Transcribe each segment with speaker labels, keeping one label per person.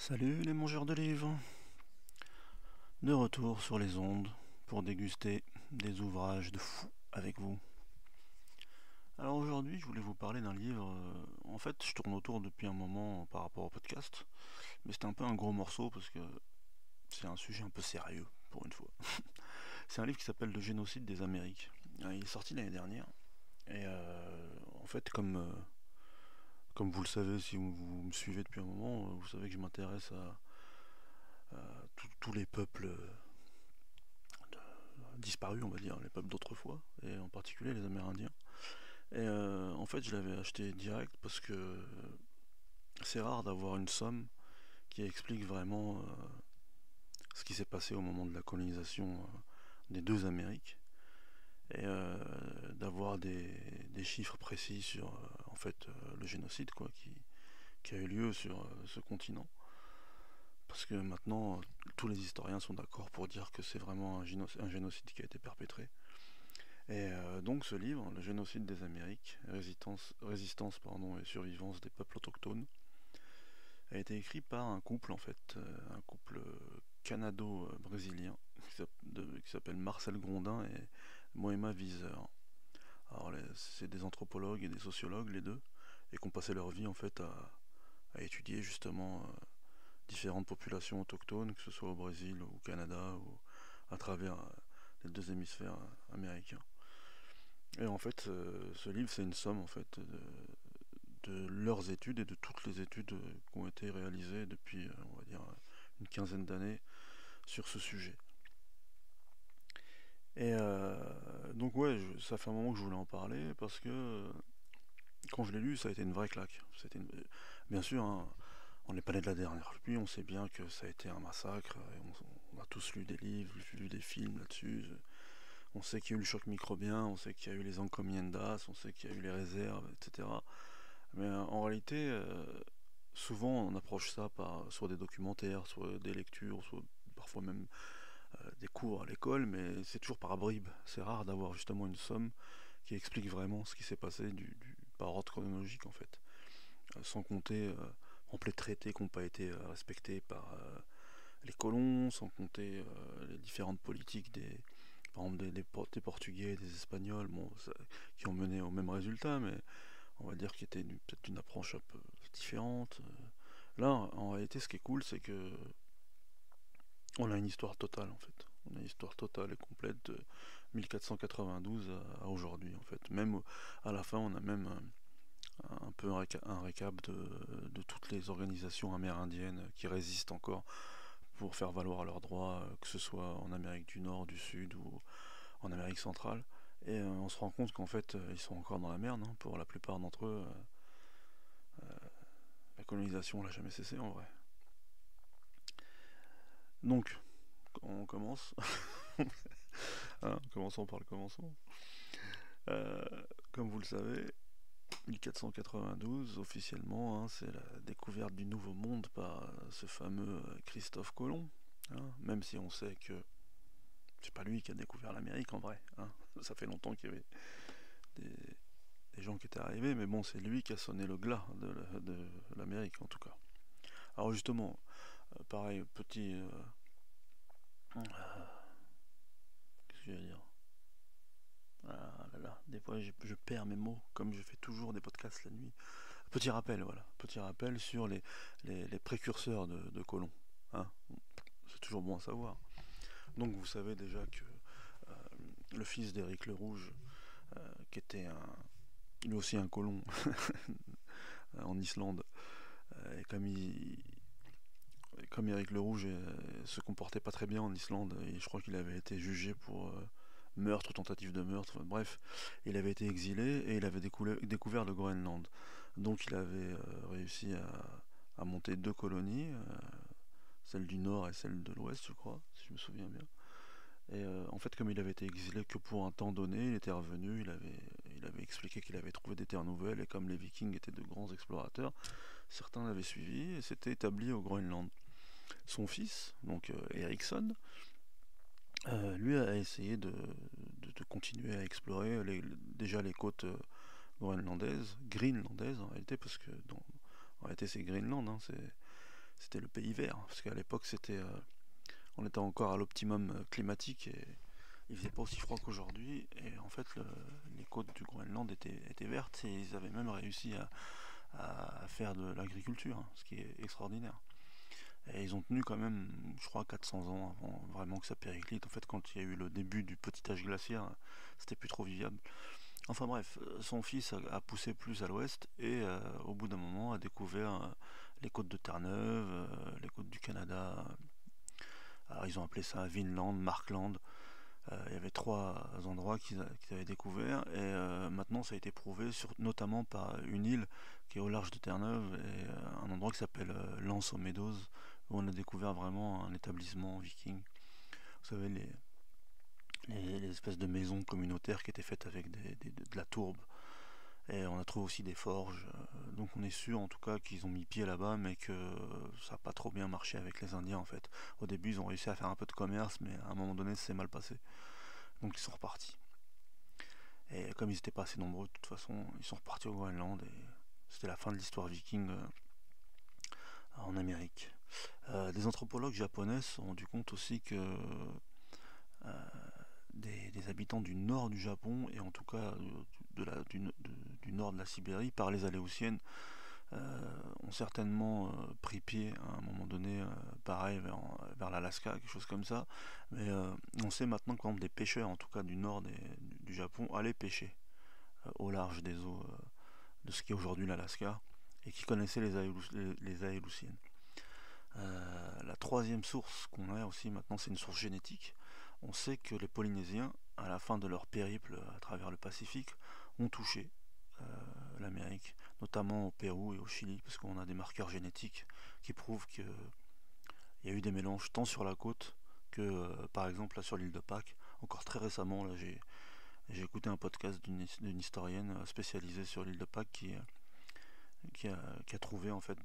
Speaker 1: Salut les mangeurs de livres, de retour sur les ondes pour déguster des ouvrages de fous avec vous. Alors aujourd'hui je voulais vous parler d'un livre, en fait je tourne autour depuis un moment par rapport au podcast, mais c'était un peu un gros morceau parce que c'est un sujet un peu sérieux pour une fois. C'est un livre qui s'appelle Le génocide des Amériques. Il est sorti l'année dernière et en fait comme vous le savez si vous me suivez depuis un moment, vous savez que je m'intéresse à tous les peuples disparus, on va dire, les peuples d'autrefois, et en particulier les Amérindiens. Et en fait, je l'avais acheté direct parce que c'est rare d'avoir une somme qui explique vraiment ce qui s'est passé au moment de la colonisation des deux Amériques et d'avoir des chiffres précis sur en fait le génocide quoi qui a eu lieu sur ce continent. Parce que maintenant, tous les historiens sont d'accord pour dire que c'est vraiment un génocide qui a été perpétré. Et donc ce livre, Le génocide des Amériques, résistance pardon, et survivance des peuples autochtones, a été écrit par un couple en fait, un couple canado-brésilien qui s'appelle Marcel Grondin et Moema Wieser. Alors c'est des anthropologues et des sociologues les deux, et qui ont passé leur vie en fait à étudier justement différentes populations autochtones, que ce soit au Brésil ou au Canada ou à travers les deux hémisphères américains. Et en fait, ce livre, c'est une somme en fait de leurs études et de toutes les études qui ont été réalisées depuis, on va dire, une quinzaine d'années sur ce sujet. Et donc ouais, ça fait un moment que je voulais en parler parce que quand je l'ai lu, ça a été une vraie claque. Bien sûr, hein, on n'est pas né de la dernière pluie, on sait bien que ça a été un massacre. Et on a tous lu des livres, lu des films là-dessus. On sait qu'il y a eu le choc microbien, on sait qu'il y a eu les encomiendas, on sait qu'il y a eu les réserves, etc. Mais en réalité, souvent on approche ça par soit des documentaires, soit des lectures, soit parfois même des cours à l'école, mais c'est toujours par bribes. C'est rare d'avoir justement une somme qui explique vraiment ce qui s'est passé par ordre chronologique en fait. Sans compter les traités qui n'ont pas été respectés par les colons, sans compter les différentes politiques par exemple des Portugais, des Espagnols, bon, qui ont mené au même résultat, mais on va dire qu'il était peut-être une approche un peu différente. Là, en réalité, ce qui est cool, c'est que on a une histoire totale en fait. On a une histoire totale et complète de 1492 à aujourd'hui en fait. Même à la fin, on a même un peu un récap de toutes les organisations amérindiennes qui résistent encore pour faire valoir leurs droits, que ce soit en Amérique du Nord, du Sud ou en Amérique centrale. Et on se rend compte qu'en fait, ils sont encore dans la merde, hein, pour la plupart d'entre eux. La colonisation n'a jamais cessé en vrai. Donc, on commence. Hein, commençons par le commencement. Euh, Comme vous le savez, 1492, officiellement, hein, c'est la découverte du Nouveau Monde par ce fameux Christophe Colomb. Hein, même si on sait que c'est pas lui qui a découvert l'Amérique en vrai. Hein. Ça fait longtemps qu'il y avait des, des gens qui étaient arrivés, mais bon, c'est lui qui a sonné le glas de l'Amérique en tout cas. Alors justement, pareil, petit... qu'est-ce que je vais dire? Ah là là, des fois je perds mes mots, comme je fais toujours des podcasts la nuit. Petit rappel, voilà, petit rappel sur les précurseurs de Colomb. Hein. C'est toujours bon à savoir. Donc vous savez déjà que euh, le fils d'Éric le Rouge, qui était lui aussi un colon en Islande, et comme Éric le Rouge se comportait pas très bien en Islande, et je crois qu'il avait été jugé pour meurtre, tentative de meurtre, enfin, bref, il avait été exilé et il avait découvert le Groenland. Donc il avait réussi à monter deux colonies, celle du nord et celle de l'ouest, je crois, si je me souviens bien. Et en fait, comme il avait été exilé que pour un temps donné, il était revenu, il avait expliqué qu'il avait trouvé des terres nouvelles, et comme les Vikings étaient de grands explorateurs, certains l'avaient suivi et s'étaient établis au Groenland. Son fils, donc Ericsson, lui a essayé de continuer à explorer déjà les côtes greenlandaises en réalité, parce que en réalité c'est Greenland, hein, c'était le pays vert, parce qu'à l'époque on était encore à l'optimum climatique et il faisait pas aussi froid qu'aujourd'hui. Et en fait, les côtes du Groenland étaient vertes et ils avaient même réussi à faire de l'agriculture, hein, ce qui est extraordinaire. Et ils ont tenu quand même, je crois, 400 ans avant vraiment que ça périclite. En fait, quand il y a eu le début du petit âge glaciaire, c'était plus trop viable. Enfin bref, son fils a poussé plus à l'ouest et au bout d'un moment a découvert les côtes de Terre-Neuve, les côtes du Canada. Alors ils ont appelé ça Vinland, Markland. Il y avait trois endroits qu'ils avaient découverts et maintenant ça a été prouvé notamment par une île qui est au large de Terre-Neuve et un endroit qui s'appelle Lance aux Meadows où on a découvert vraiment un établissement viking. Vous savez, les espèces de maisons communautaires qui étaient faites avec de la tourbe. Et on a trouvé aussi des forges. Donc on est sûr en tout cas qu'ils ont mis pied là-bas, mais que ça n'a pas trop bien marché avec les Indiens en fait. Au début ils ont réussi à faire un peu de commerce, mais à un moment donné c'est mal passé. Donc ils sont repartis. Et comme ils étaient pas assez nombreux de toute façon, ils sont repartis au Groenland et c'était la fin de l'histoire viking en Amérique. Des anthropologues japonais se sont rendus compte aussi que des habitants du nord du Japon et en tout cas du nord de la Sibérie par les Aléoutiennes ont certainement pris pied à un moment donné, pareil vers l'Alaska, quelque chose comme ça. Mais on sait maintenant que par exemple, des pêcheurs, en tout cas du nord du Japon, allaient pêcher au large des eaux de ce qui est aujourd'hui l'Alaska et qui connaissaient les Aléoutiennes. La troisième source qu'on a aussi maintenant, c'est une source génétique. On sait que les Polynésiens, à la fin de leur périple à travers le Pacifique, ont touché l'Amérique, notamment au Pérou et au Chili, parce qu'on a des marqueurs génétiques qui prouvent qu'il y a eu des mélanges tant sur la côte que, par exemple, là sur l'île de Pâques. Encore très récemment, là, j'ai écouté un podcast d'une historienne spécialisée sur l'île de Pâques qui a trouvé en fait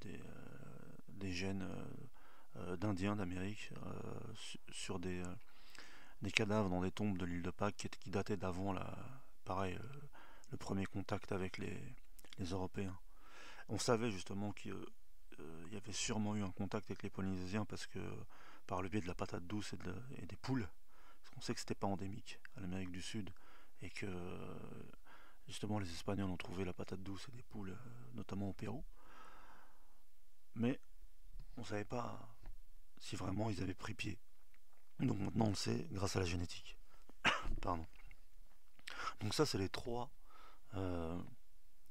Speaker 1: des gènes d'Indiens d'Amérique sur des cadavres dans des tombes de l'île de Pâques qui dataient d'avant pareil, le premier contact avec les Européens. On savait justement qu'il y avait sûrement eu un contact avec les Polynésiens parce que par le biais de la patate douce et des poules, parce qu'on sait que c'était pas endémique à l'Amérique du Sud et que justement les Espagnols ont trouvé la patate douce et des poules notamment au Pérou, mais on savait pas si vraiment ils avaient pris pied. Donc maintenant on le sait grâce à la génétique. Pardon. Donc ça c'est les trois euh,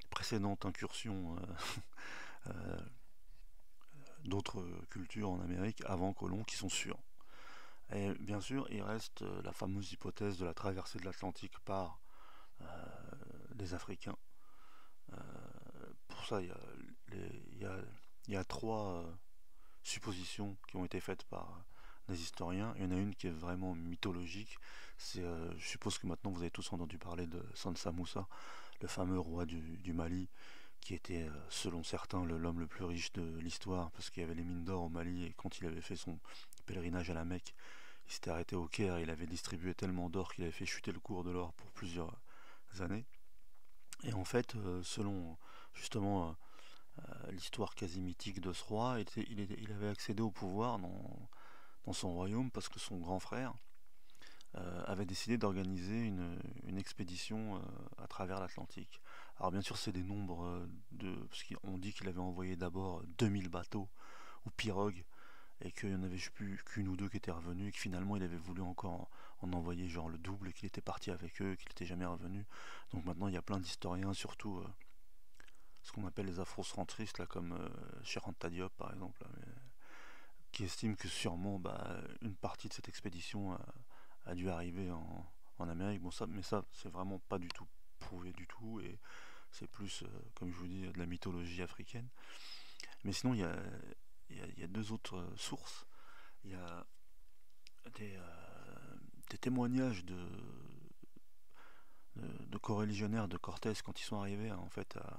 Speaker 1: précédentes incursions euh, d'autres cultures en Amérique avant colons qui sont sûrs. Et bien sûr, il reste la fameuse hypothèse de la traversée de l'Atlantique par les Africains. Euh, pour ça, il y a trois suppositions qui ont été faites par des historiens. Il y en a une qui est vraiment mythologique. Je suppose que maintenant vous avez tous entendu parler de Sansa Moussa, le fameux roi du Mali, qui était, selon certains, l'homme le plus riche de l'histoire, parce qu'il y avait les mines d'or au Mali, et quand il avait fait son pèlerinage à la Mecque, il s'était arrêté au Caire, et il avait distribué tellement d'or qu'il avait fait chuter le cours de l'or pour plusieurs années. Et en fait, selon justement l'histoire quasi mythique de ce roi, il avait accédé au pouvoir dans son royaume parce que son grand frère avait décidé d'organiser une expédition à travers l'Atlantique. Alors bien sûr c'est des nombres parce qu'on dit qu'il avait envoyé d'abord 2000 bateaux ou pirogues et qu'il n'y en avait plus qu'une ou deux qui étaient revenus et que finalement il avait voulu encore en envoyer genre le double et qu'il était parti avec eux et qu'il n'était jamais revenu. Donc maintenant il y a plein d'historiens, surtout ce qu'on appelle les afrocentristes là, comme Cheranta Diop par exemple, là, qui estiment que sûrement une partie de cette expédition a dû arriver en Amérique. Bon, mais ça, c'est vraiment pas du tout prouvé du tout, et c'est plus, comme je vous dis, de la mythologie africaine. Mais sinon, il y a deux autres sources. Il y a des témoignages de coreligionnaires de Cortés quand ils sont arrivés en fait à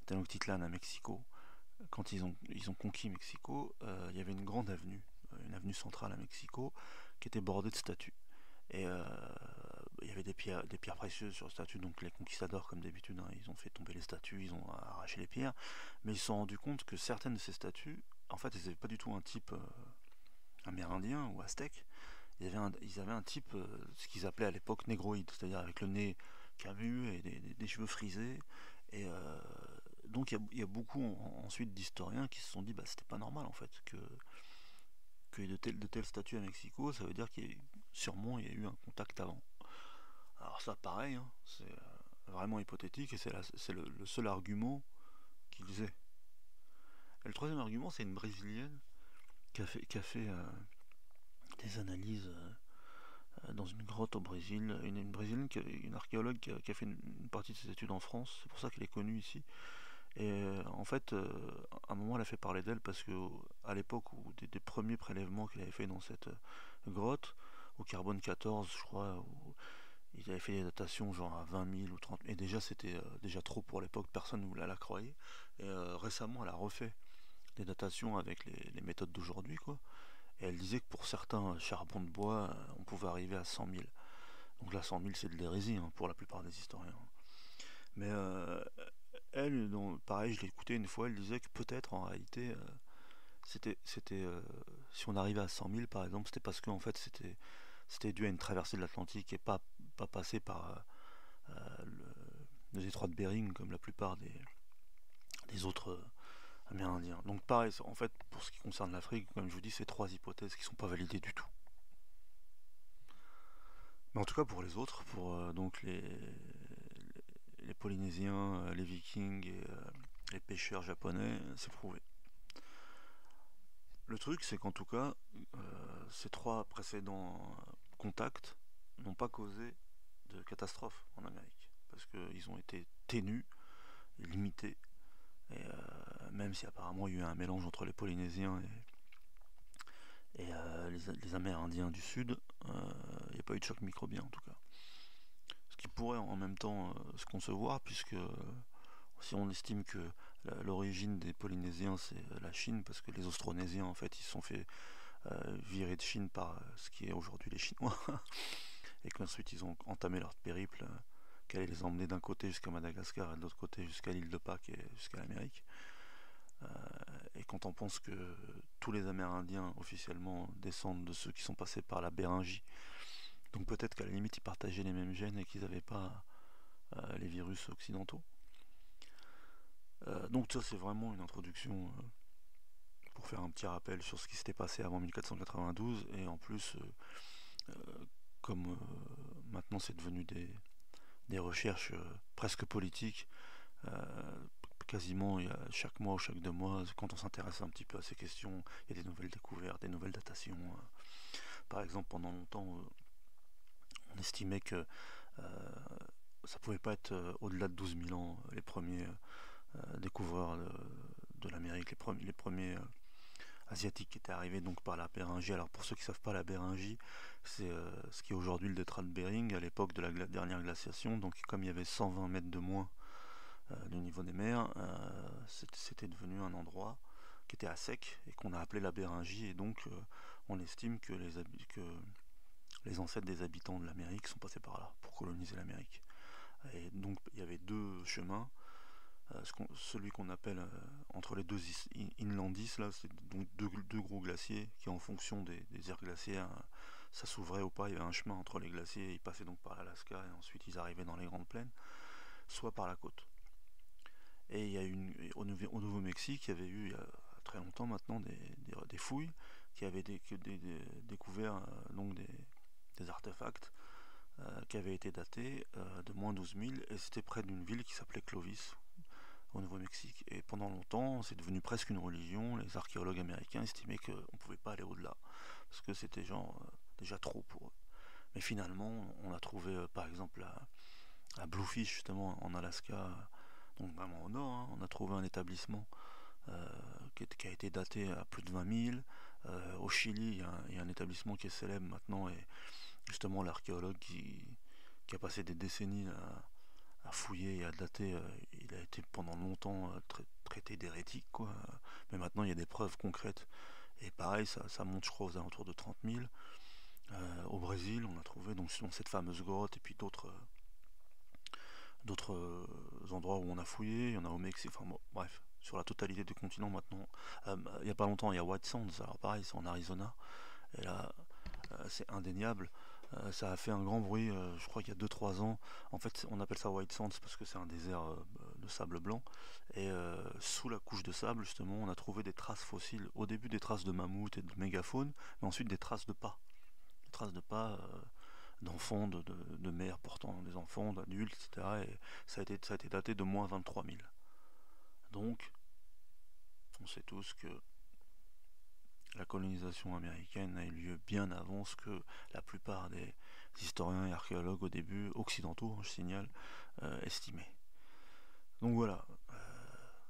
Speaker 1: Tenochtitlan à Mexico. Quand ils ont conquis Mexico, il y avait une grande avenue, une avenue centrale à Mexico, qui était bordée de statues. Et il y avait des pierres précieuses sur les statues, donc les conquistadors, comme d'habitude, hein, ils ont fait tomber les statues, ils ont arraché les pierres, mais ils se sont rendus compte que certaines de ces statues en fait, ils n'avaient pas du tout un type amérindien ou aztèque. Ils avaient un type, ce qu'ils appelaient à l'époque négroïde, c'est-à-dire avec le nez cabu et des cheveux frisés. Et donc il y a beaucoup ensuite d'historiens qui se sont dit bah c'était pas normal en fait que de tels statues à Mexico, ça veut dire sûrement il y a eu un contact avant. Alors ça pareil, hein, c'est vraiment hypothétique et c'est le seul argument qu'ils aient. Et le troisième argument c'est une brésilienne qui a fait des analyses dans une grotte au Brésil, une brésilienne, une archéologue qui a fait une partie de ses études en France, c'est pour ça qu'elle est connue ici. Et en fait, à un moment, elle a fait parler d'elle parce que à l'époque où des premiers prélèvements qu'elle avait fait dans cette grotte, au carbone 14, je crois, où ils avaient fait des datations genre à 20 000 ou 30 000, et déjà c'était déjà trop pour l'époque, personne ne la croyait. Et récemment, elle a refait des datations avec les méthodes d'aujourd'hui, quoi. Et elle disait que pour certains charbons de bois, on pouvait arriver à 100 000. Donc là, 100 000, c'est de l'hérésie hein, pour la plupart des historiens. Mais elle, pareil, je l'ai écoutée une fois, elle disait que peut-être en réalité, si on arrivait à 100 000 par exemple, c'était parce qu'en fait c'était dû à une traversée de l'Atlantique et pas passer par le détroit de Bering comme la plupart des autres Amérindiens. Donc pareil, en fait, pour ce qui concerne l'Afrique, comme je vous dis, c'est trois hypothèses qui ne sont pas validées du tout. Mais en tout cas pour les autres, pour donc les Polynésiens, les Vikings et les pêcheurs japonais, c'est prouvé. Le truc, c'est qu'en tout cas, ces trois précédents contacts n'ont pas causé de catastrophe en Amérique. Parce qu'ils ont été ténus, limités, et même si apparemment il y a eu un mélange entre les Polynésiens et les Amérindiens du Sud, il n'y a pas eu de choc microbien en tout cas. Ce qui pourrait en même temps se concevoir, puisque si on estime que l'origine des Polynésiens c'est la Chine, parce que les Austronésiens en fait ils se sont fait virer de Chine par ce qui est aujourd'hui les Chinois, et qu'ensuite ils ont entamé leur périple qui allait les emmener d'un côté jusqu'à Madagascar et de l'autre côté jusqu'à l'île de Pâques et jusqu'à l'Amérique. Euh, et quand on pense que tous les Amérindiens officiellement descendent de ceux qui sont passés par la Béringie, donc peut-être qu'à la limite ils partageaient les mêmes gènes et qu'ils n'avaient pas les virus occidentaux. Donc ça c'est vraiment une introduction pour faire un petit rappel sur ce qui s'était passé avant 1492, et en plus comme maintenant c'est devenu des recherches presque politiques, euh, quasiment chaque mois ou chaque 2 mois, quand on s'intéresse un petit peu à ces questions, il y a des nouvelles découvertes, des nouvelles datations. Par exemple, pendant longtemps, on estimait que ça pouvait pas être au-delà de 12 000 ans les premiers découvreurs de l'Amérique, les premiers asiatiques qui étaient arrivés donc par la Béringie. Alors pour ceux qui ne savent pas, la Béringie, c'est ce qui est aujourd'hui le détroit de Bering à l'époque de la dernière glaciation. Donc comme il y avait 120 mètres de moins du niveau des mers, c'était devenu un endroit qui était à sec et qu'on a appelé la Béringie. Et donc on estime que les ancêtres des habitants de l'Amérique sont passés par là pour coloniser l'Amérique. Et donc il y avait deux chemins. Celui qu'on appelle entre les deux inlandis, là, c'est donc deux gros glaciers qui, en fonction des aires glaciaires, ça s'ouvrait ou pas. Il y avait un chemin entre les glaciers, ils passaient donc par l'Alaska et ensuite ils arrivaient dans les grandes plaines, soit par la côte. Et il y a au Nouveau-Mexique, il y avait eu il y a très longtemps maintenant des fouilles qui avaient découvert donc des artefacts qui avaient été datés de moins 12 000, et c'était près d'une ville qui s'appelait Clovis au Nouveau-Mexique. Et pendant longtemps, c'est devenu presque une religion. Les archéologues américains estimaient qu'on ne pouvait pas aller au-delà, parce que c'était genre déjà trop pour eux. Mais finalement, on a trouvé par exemple à Bluefish, justement en Alaska, donc vraiment au nord, hein, on a trouvé un établissement qui a été daté à plus de 20 000. Au Chili, il y a un établissement qui est célèbre maintenant, et justement l'archéologue qui a passé des décennies à fouiller et à dater, il a été pendant longtemps traité d'hérétique, quoi. Mais maintenant il y a des preuves concrètes. Et pareil, ça monte, je crois, aux alentours de 30 000. Au Brésil, on a trouvé donc dans cette fameuse grotte, et puis d'autres endroits où on a fouillé. Il y en a au Mexique. Enfin bon, bref, sur la totalité du continent maintenant. Il n'y a pas longtemps, il y a White Sands, alors pareil, c'est en Arizona, et là, c'est indéniable. Ça a fait un grand bruit, je crois qu'il y a 2-3 ans. En fait, on appelle ça White Sands parce que c'est un désert de sable blanc. Et sous la couche de sable, justement, on a trouvé des traces fossiles. Au début, des traces de mammouth et de mégafaune, mais ensuite des traces de pas. Des traces de pas d'enfants, de mères portant des enfants, d'adultes, etc. Et ça a été daté de moins 23 000. Donc, on sait tous que la colonisation américaine a eu lieu bien avant ce que la plupart des historiens et archéologues au début, occidentaux, je signale, estimaient. Donc voilà,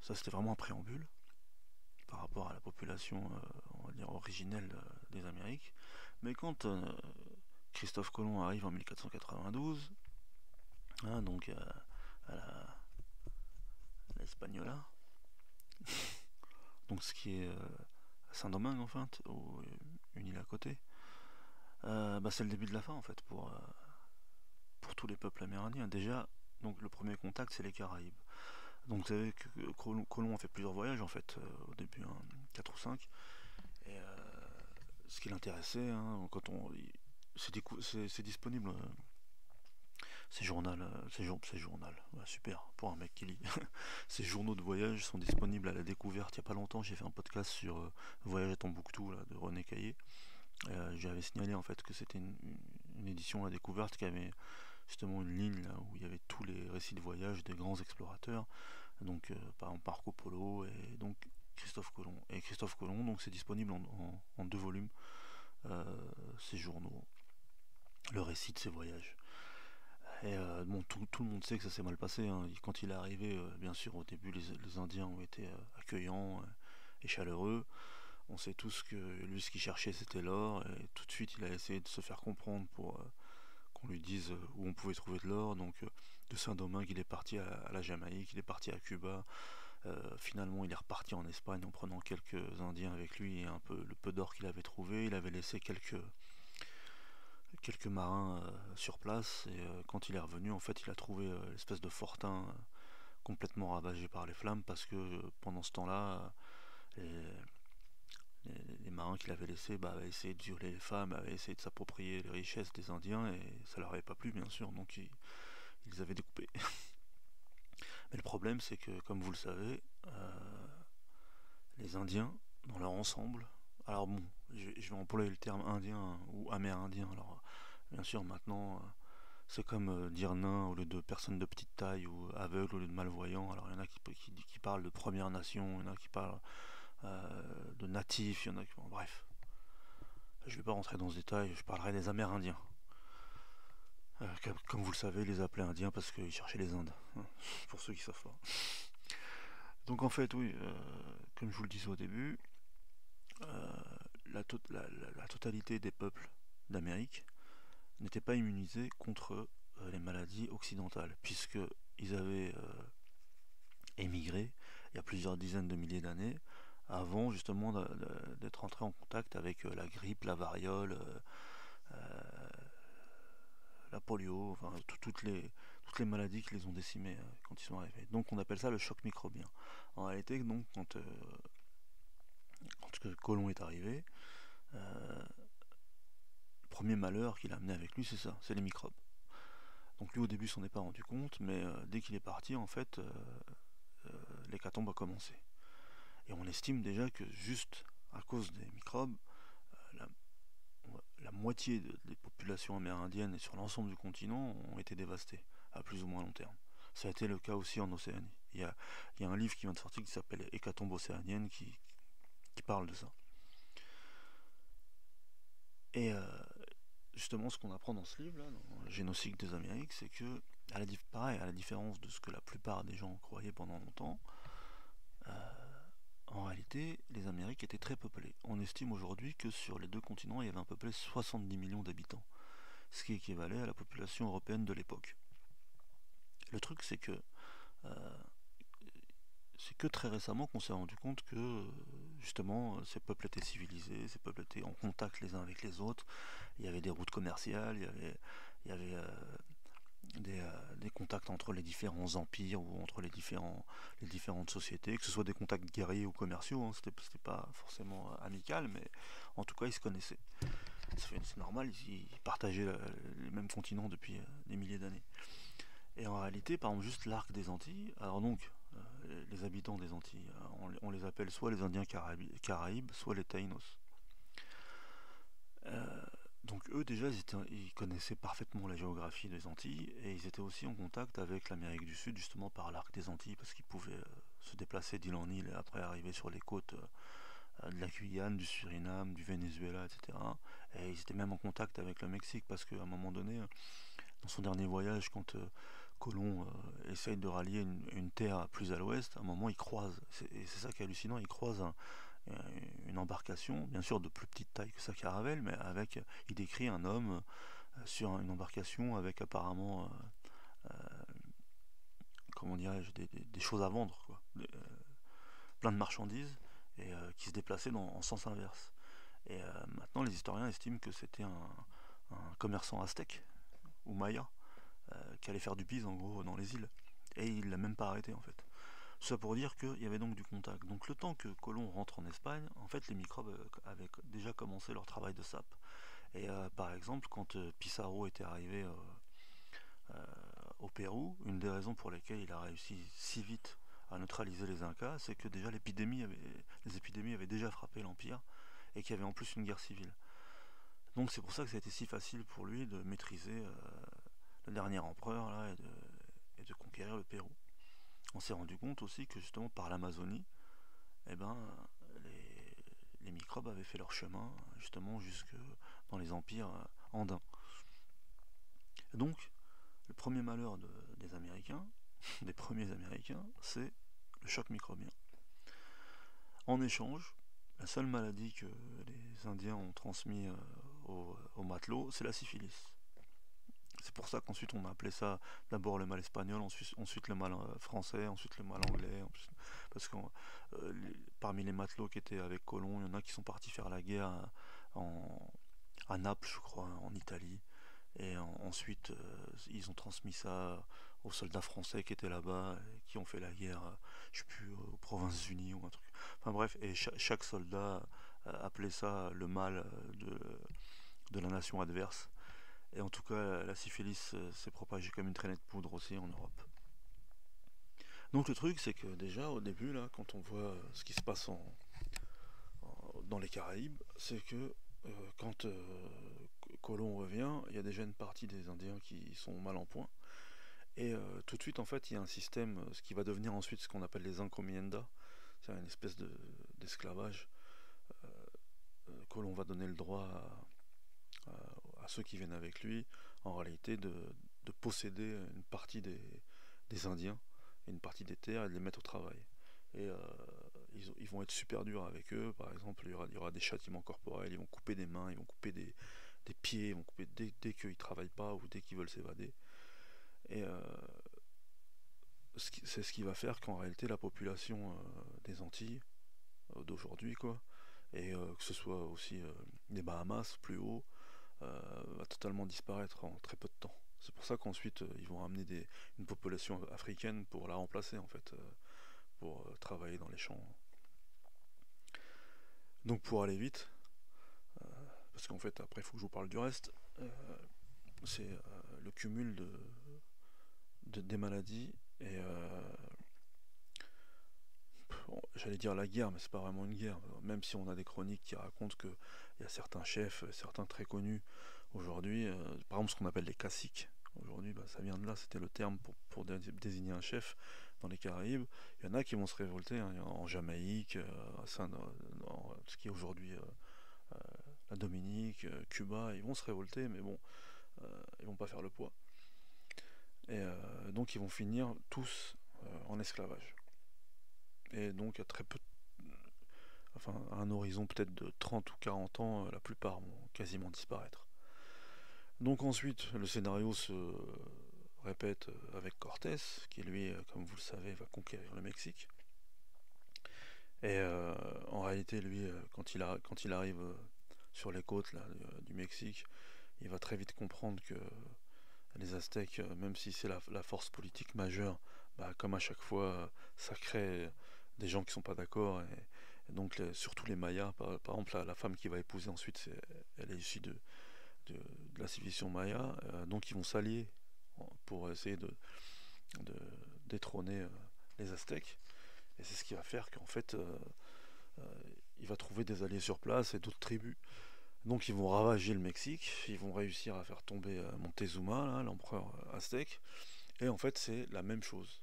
Speaker 1: ça c'était vraiment un préambule par rapport à la population, on va dire, originelle des Amériques. Mais quand Christophe Colomb arrive en 1492, hein, donc à la Hispaniola, donc ce qui est Saint-Domingue en fait, une île à côté, c'est le début de la fin en fait pour tous les peuples amérindiens. Déjà, donc le premier contact c'est les Caraïbes. Donc vous savez que Colomb a fait plusieurs voyages en fait, au début, 4 ou 5. Et ce qui l'intéressait, hein, quand on. C'est disponible, ces journal, ces journal, ouais, super, pour un mec qui lit. Ces journaux de voyage sont disponibles à la découverte. Il n'y a pas longtemps, j'ai fait un podcast sur Voyage à Tombouctou là, de René Caillé. J'avais signalé en fait que c'était une édition à la découverte qui avait justement une ligne là, où il y avait tous les récits de voyage des grands explorateurs, donc par exemple Marco Polo et donc Christophe Colomb. Et Christophe Colomb, donc c'est disponible en 2 volumes, ces journaux, le récit de ses voyages. Et bon, tout le monde sait que ça s'est mal passé, hein. Quand il est arrivé, bien sûr, au début, les Indiens ont été accueillants et chaleureux. On sait tous que lui, ce qu'il cherchait, c'était l'or. Et tout de suite, il a essayé de se faire comprendre pour qu'on lui dise où on pouvait trouver de l'or. Donc, de Saint-Domingue, il est parti à la Jamaïque, il est parti à Cuba. Finalement, il est reparti en Espagne en prenant quelques Indiens avec lui et un peu le peu d'or qu'il avait trouvé. Il avait laissé quelques marins sur place, et quand il est revenu, en fait, il a trouvé l'espèce de fortin complètement ravagé par les flammes, parce que pendant ce temps-là, les, les marins qu'il avait laissés avaient essayé de violer les femmes, avaient essayé de s'approprier les richesses des Indiens, et ça leur avait pas plu, bien sûr, donc ils les avaient découpés. Mais le problème, c'est que, comme vous le savez, les Indiens, dans leur ensemble, alors bon, je vais employer le terme indien ou amérindien, alors bien sûr, maintenant, c'est comme dire nain au lieu de personne de petite taille, ou aveugle au lieu de malvoyant. Alors il y en a qui parlent de Première Nation, il y en a qui parlent de natifs, il y en a qui... Bon, bref, je vais pas rentrer dans ce détail, je parlerai des Amérindiens. Comme vous le savez, ils les appelaient Indiens parce qu'ils cherchaient les Indes, hein, pour ceux qui savent pas. Donc en fait, oui, comme je vous le disais au début, euh, la totalité des peuples d'Amérique n'étaient pas immunisés contre les maladies occidentales, puisqu'ils avaient émigré il y a plusieurs dizaines de milliers d'années, avant justement d'être entrés en contact avec la grippe, la variole, la polio, enfin toutes les maladies qui les ont décimés quand ils sont arrivés. Donc on appelle ça le choc microbien. En réalité, donc, quand Colomb est arrivé, le premier malheur qu'il a amené avec lui, c'est ça, c'est les microbes. Donc lui au début s'en est pas rendu compte, mais dès qu'il est parti, en fait, l'hécatombe a commencé. Et on estime déjà que juste à cause des microbes, la, la moitié des populations amérindiennes et sur l'ensemble du continent ont été dévastées, à plus ou moins long terme. Ça a été le cas aussi en Océanie. Il y a un livre qui vient de sortir qui s'appelle Hécatombe océanienne qui parle de ça. Et justement, ce qu'on apprend dans ce livre-là, dans le Génocide des Amériques, c'est que, pareil, à la différence de ce que la plupart des gens croyaient pendant longtemps, en réalité, les Amériques étaient très peuplées. On estime aujourd'hui que sur les deux continents, il y avait à peu près 70 millions d'habitants, ce qui équivalait à la population européenne de l'époque. Le truc, euh, c'est que très récemment qu'on s'est rendu compte que, justement, ces peuples étaient civilisés, ces peuples étaient en contact les uns avec les autres, il y avait des routes commerciales, il y avait des contacts entre les différents empires ou entre les différentes sociétés, que ce soit des contacts guerriers ou commerciaux, hein, c'était pas forcément amical, mais en tout cas ils se connaissaient. C'est normal, ils partageaient les mêmes continents depuis des milliers d'années. Et en réalité, par exemple, juste l'arc des Antilles, alors donc, les habitants des Antilles, on les appelle soit les Indiens Caraïbes, soit les Taïnos. Euh, donc eux déjà ils connaissaient parfaitement la géographie des Antilles et ils étaient aussi en contact avec l'Amérique du Sud justement par l'arc des Antilles parce qu'ils pouvaient se déplacer d'île en île et après arriver sur les côtes de la Guyane, du Suriname, du Venezuela, etc. Et ils étaient même en contact avec le Mexique parce qu'à un moment donné, dans son dernier voyage, quand Colomb essaye de rallier une terre plus à l'ouest, à un moment il croise, et c'est ça qui est hallucinant, il croise une embarcation, bien sûr de plus petite taille que sa caravelle, mais il décrit un homme sur une embarcation avec apparemment, comment dirais-je, des choses à vendre, quoi, plein de marchandises, et qui se déplaçait en sens inverse. Et maintenant, les historiens estiment que c'était un commerçant aztèque ou maya qui allait faire du bise en gros dans les îles. Et il l'a même pas arrêté en fait. Tout ça pour dire qu'il y avait donc du contact. Donc le temps que Colomb rentre en Espagne, en fait les microbes avaient déjà commencé leur travail de sape. Et par exemple, quand Pizarro était arrivé au Pérou, une des raisons pour lesquelles il a réussi si vite à neutraliser les Incas, c'est que déjà les épidémies avaient déjà frappé l'Empire et qu'il y avait en plus une guerre civile. Donc c'est pour ça que ça a été si facile pour lui de maîtriser le dernier empereur là, et de conquérir le Pérou. On s'est rendu compte aussi que justement par l'Amazonie, eh ben, les microbes avaient fait leur chemin justement jusque dans les empires andins. Et donc, le premier malheur des Américains, des premiers Américains, c'est le choc microbien. En échange, la seule maladie que les Indiens ont transmise aux matelots, c'est la syphilis. C'est pour ça qu'ensuite on a appelé ça d'abord le mal espagnol, ensuite le mal français, ensuite le mal anglais. Parce que parmi les matelots qui étaient avec Colomb, il y en a qui sont partis faire la guerre à Naples, je crois, en Italie. Et ensuite, ils ont transmis ça aux soldats français qui étaient là-bas, et qui ont fait la guerre, je sais plus, aux Provinces-Unies ou un truc. Enfin bref, et chaque soldat appelait ça le mal de la nation adverse. Et en tout cas, la syphilis s'est propagée comme une traînée de poudre aussi en Europe. Donc le truc, c'est que déjà au début, là, quand on voit ce qui se passe dans les Caraïbes, c'est que quand Colomb revient, il y a déjà une partie des Indiens qui sont mal en point. Et tout de suite, en fait, il y a un système, ce qui va devenir ensuite ce qu'on appelle les encomiendas, c'est une espèce d'esclavage. Colomb va donner le droit à ceux qui viennent avec lui, en réalité, de posséder une partie des Indiens et une partie des terres et de les mettre au travail. Et ils vont être super durs avec eux. Par exemple, il y aura des châtiments corporels, ils vont couper des mains, ils vont couper des pieds, ils vont couper dès qu'ils ne travaillent pas ou dès qu'ils veulent s'évader. Et c'est ce qui va faire qu'en réalité la population des Antilles d'aujourd'hui, quoi, et que ce soit aussi des Bahamas plus haut, va totalement disparaître en très peu de temps. C'est pour ça qu'ensuite ils vont ramener une population africaine pour la remplacer en fait, pour travailler dans les champs. Donc pour aller vite, parce qu'en fait après il faut que je vous parle du reste, c'est le cumul des maladies et j'allais dire la guerre, mais c'est pas vraiment une guerre. Même si on a des chroniques qui racontent qu'il y a certains chefs, certains très connus aujourd'hui, par exemple ce qu'on appelle les caciques. Aujourd'hui, bah, ça vient de là, c'était le terme pour désigner un chef dans les Caraïbes. Il y en a qui vont se révolter hein, en Jamaïque, dans ce qui est aujourd'hui la Dominique, Cuba, ils vont se révolter, mais bon, ils vont pas faire le poids. Et donc ils vont finir tous en esclavage. Et donc à très peu, enfin à un horizon peut-être de 30 ou 40 ans, la plupart vont quasiment disparaître. Donc ensuite, le scénario se répète avec Cortés, qui lui, comme vous le savez, va conquérir le Mexique. Et en réalité, lui, quand il arrive sur les côtes là, du Mexique, il va très vite comprendre que Les Aztèques, même si c'est la force politique majeure, bah, comme à chaque fois, ça crée des gens qui sont pas d'accord. Et donc, surtout les Mayas, par exemple, la femme qui va épouser ensuite, elle est issue de la civilisation Maya. Donc, ils vont s'allier pour essayer de détrôner les Aztèques. Et c'est ce qui va faire qu'en fait, euh, il va trouver des alliés sur place et d'autres tribus. Donc ils vont ravager le Mexique, ils vont réussir à faire tomber Montezuma, là, l'empereur aztèque, et en fait c'est la même chose.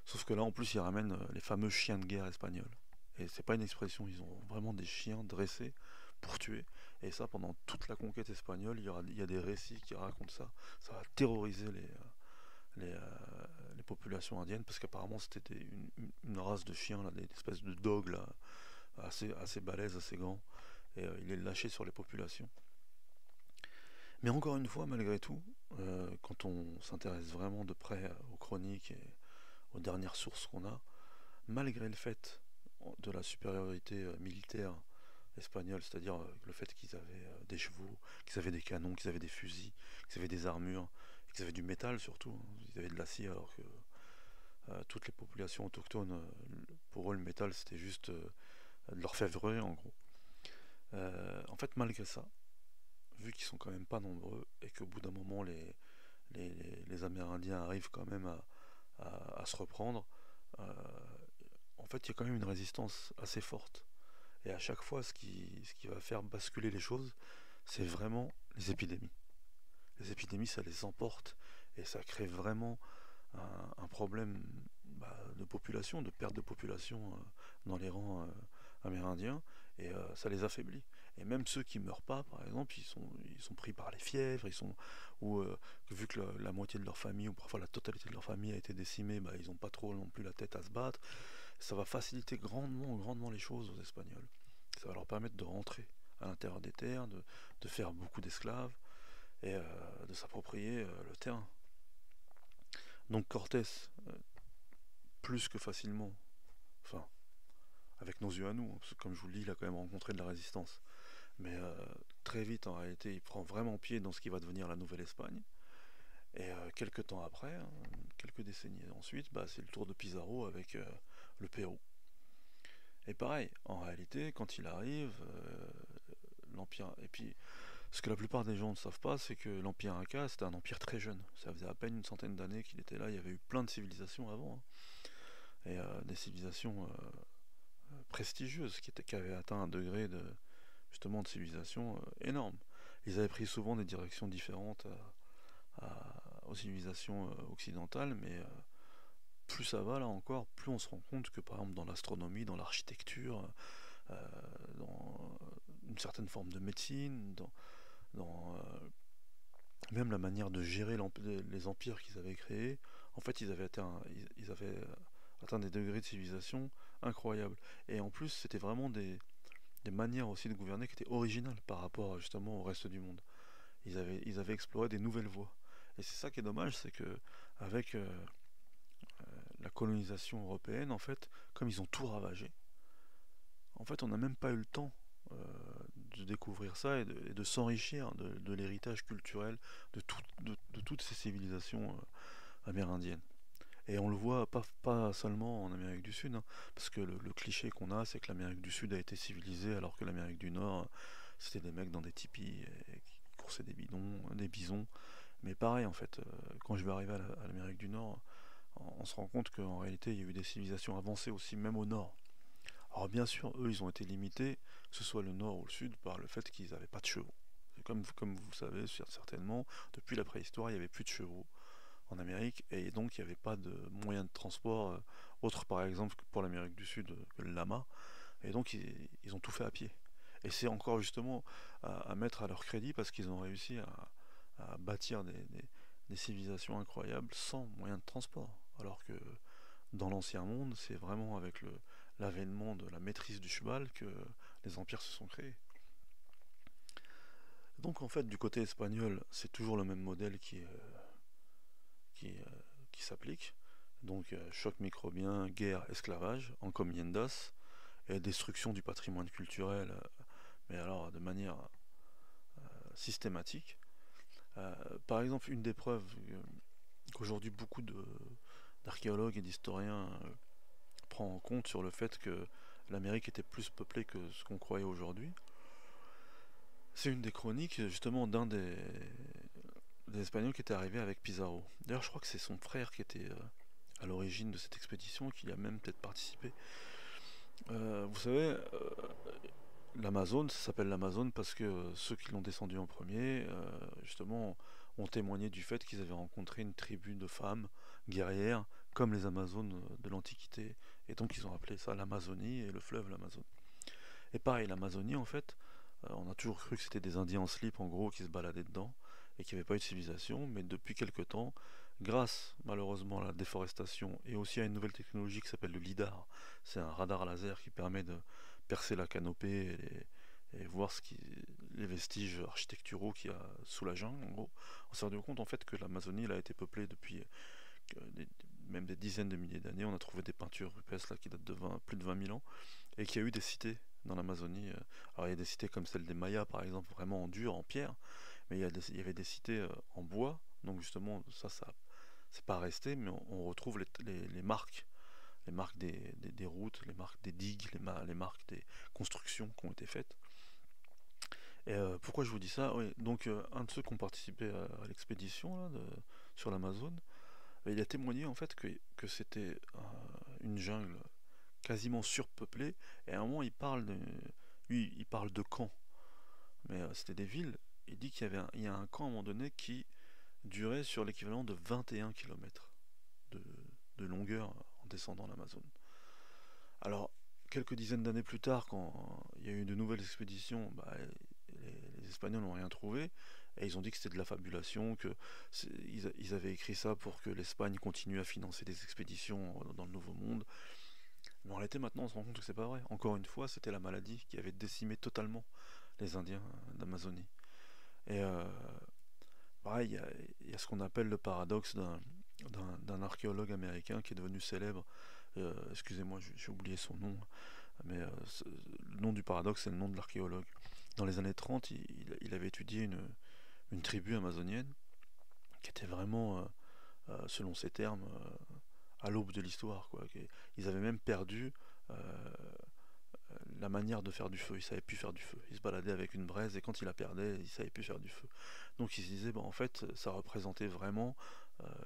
Speaker 1: Sauf que là en plus ils ramènent les fameux chiens de guerre espagnols. Et c'est pas une expression, ils ont vraiment des chiens dressés pour tuer. Et ça pendant toute la conquête espagnole, il y a des récits qui racontent ça. Ça va terroriser les, euh, les populations indiennes parce qu'apparemment c'était une race de chiens, là, des espèces de dogs là, assez balèzes, assez grands. Et il est lâché sur les populations. Mais encore une fois, malgré tout, quand on s'intéresse vraiment de près aux chroniques et aux dernières sources qu'on a, malgré le fait de la supériorité militaire espagnole, c'est-à-dire le fait qu'ils avaient des chevaux, qu'ils avaient des canons, qu'ils avaient des fusils, qu'ils avaient des armures, qu'ils avaient du métal surtout, hein, ils avaient de l'acier alors que toutes les populations autochtones, pour eux le métal c'était juste de l'orfèvrerie en gros. En fait, malgré ça, vu qu'ils sont quand même pas nombreux et qu'au bout d'un moment les Amérindiens arrivent quand même à se reprendre, euh, en fait il y a quand même une résistance assez forte. Et à chaque fois ce qui va faire basculer les choses, c'est vraiment les épidémies. Les épidémies ça les emporte et ça crée vraiment un problème de population, de perte de population dans les rangs amérindiens, et ça les affaiblit. Et même ceux qui meurent pas, par exemple, ils sont pris par les fièvres, ou vu que la moitié de leur famille, ou parfois la totalité de leur famille a été décimée, bah, ils n'ont pas trop non plus la tête à se battre. Ça va faciliter grandement, grandement les choses aux Espagnols. Ça va leur permettre de rentrer à l'intérieur des terres, de faire beaucoup d'esclaves, et de s'approprier le terrain. Donc Cortés, plus que facilement, enfin, avec nos yeux à nous, hein, parce que comme je vous le dis, il a quand même rencontré de la résistance. Mais très vite, en réalité, il prend vraiment pied dans ce qui va devenir la Nouvelle-Espagne. Et quelques temps après, hein, quelques décennies ensuite, bah, c'est le tour de Pizarro avec le Pérou. Et pareil, en réalité, quand il arrive, l'Empire... Et puis, ce que la plupart des gens ne savent pas, c'est que l'Empire Inca, c'était un empire très jeune. Ça faisait à peine une centaine d'années qu'il était là, il y avait eu plein de civilisations avant. Hein. Et des civilisations prestigieuses qui avaient atteint un degré justement de civilisation énorme. Ils avaient pris souvent des directions différentes aux civilisations occidentales, mais plus ça va là encore, plus on se rend compte que par exemple dans l'astronomie, dans l'architecture, dans une certaine forme de médecine, dans même la manière de gérer les empires qu'ils avaient créés, en fait ils avaient atteint des degrés de civilisation incroyables. Et en plus c'était vraiment des manières aussi de gouverner qui étaient originales par rapport justement au reste du monde. Ils avaient exploré des nouvelles voies. Et c'est ça qui est dommage, c'est que avec la colonisation européenne, en fait, comme ils ont tout ravagé, en fait, on n'a même pas eu le temps euh, de découvrir ça et de s'enrichir de l'héritage culturel de toutes ces civilisations amérindiennes. Et on le voit pas seulement en Amérique du Sud, hein, parce que le cliché qu'on a, c'est que l'Amérique du Sud a été civilisée, alors que l'Amérique du Nord, c'était des mecs dans des tipis qui coursaient des bisons. Mais pareil, en fait, quand je vais arriver à l'Amérique du Nord, on se rend compte qu'en réalité, il y a eu des civilisations avancées aussi, même au Nord. Alors bien sûr, eux, ils ont été limités, que ce soit le Nord ou le Sud, par le fait qu'ils n'avaient pas de chevaux. Comme vous le savez certainement, depuis la préhistoire, il n'y avait plus de chevaux en Amérique, et donc il n'y avait pas de moyen de transport autre par exemple que pour l'Amérique du Sud que le lama, et donc ils ont tout fait à pied. Et c'est encore justement à mettre à leur crédit parce qu'ils ont réussi à bâtir des civilisations incroyables sans moyen de transport. Alors que dans l'ancien monde, c'est vraiment avec l'avènement de la maîtrise du cheval que les empires se sont créés. Donc en fait, du côté espagnol, c'est toujours le même modèle qui, qui s'applique. Donc choc microbien, guerre, esclavage, encomiendas, et destruction du patrimoine culturel, mais alors de manière systématique. Euh, Par exemple, une des preuves qu'aujourd'hui beaucoup d'archéologues et d'historiens prend en compte sur le fait que l'Amérique était plus peuplée que ce qu'on croyait aujourd'hui, c'est une des chroniques justement des Espagnols qui était arrivé avec Pizarro. D'ailleurs, je crois que c'est son frère qui était à l'origine de cette expédition, qui y a même peut-être participé. Vous savez, l'Amazone, ça s'appelle l'Amazone parce que ceux qui l'ont descendu en premier, justement, ont témoigné du fait qu'ils avaient rencontré une tribu de femmes guerrières, comme les Amazones de l'Antiquité. Et donc ils ont appelé ça l'Amazonie et le fleuve l'Amazone. Et pareil, l'Amazonie, en fait, on a toujours cru que c'était des Indiens en slip, en gros, qui se baladaient dedans, et qu'il n'y avait pas eu de civilisation, mais depuis quelque temps, grâce malheureusement à la déforestation et aussi à une nouvelle technologie qui s'appelle le LIDAR, c'est un radar laser qui permet de percer la canopée et voir les vestiges architecturaux qu'il y a sous la jungle, en gros. On s'est rendu compte en fait que l'Amazonie elle a été peuplée depuis des- même des dizaines de milliers d'années. On a trouvé des peintures rupestres là, qui datent de plus de 20 000 ans, et qu'il y a eu des cités dans l'Amazonie. Alors il y a des cités comme celle des Mayas par exemple, vraiment en dur, en pierre, mais il y avait des cités en bois, donc justement ça c'est pas resté, mais on retrouve les marques des routes, les marques des digues, les marques des constructions qui ont été faites. Et pourquoi je vous dis ça? Oui, donc un de ceux qui ont participé à l'expédition là, sur l'Amazone, il a témoigné en fait que c'était une jungle quasiment surpeuplée, et à un moment lui il parle de camps, mais c'était des villes. Il dit il y a un camp à un moment donné qui durait sur l'équivalent de 21 kilomètres de, de longueur en descendant l'Amazone. Alors, quelques dizaines d'années plus tard, quand il y a eu de nouvelles expéditions, bah, les Espagnols n'ont rien trouvé, et ils ont dit que c'était de la fabulation, ils avaient écrit ça pour que l'Espagne continue à financer des expéditions dans le Nouveau Monde. Mais en réalité, maintenant, on se rend compte que c'est pas vrai. Encore une fois, c'était la maladie qui avait décimé totalement les Indiens d'Amazonie. Et pareil, il y a ce qu'on appelle le paradoxe d'un archéologue américain qui est devenu célèbre. Excusez-moi, j'ai oublié son nom, mais le nom du paradoxe, c'est le nom de l'archéologue. Dans les années 30, il avait étudié une tribu amazonienne qui était vraiment, selon ses termes, à l'aube de l'histoire, quoi. Ils avaient même perdu la manière de faire du feu. Ils savaient plus faire du feu. Ils se baladaient avec une braise et quand ils la perdaient, ils savaient plus faire du feu. Donc ils se disaient, bah, en fait, ça représentait vraiment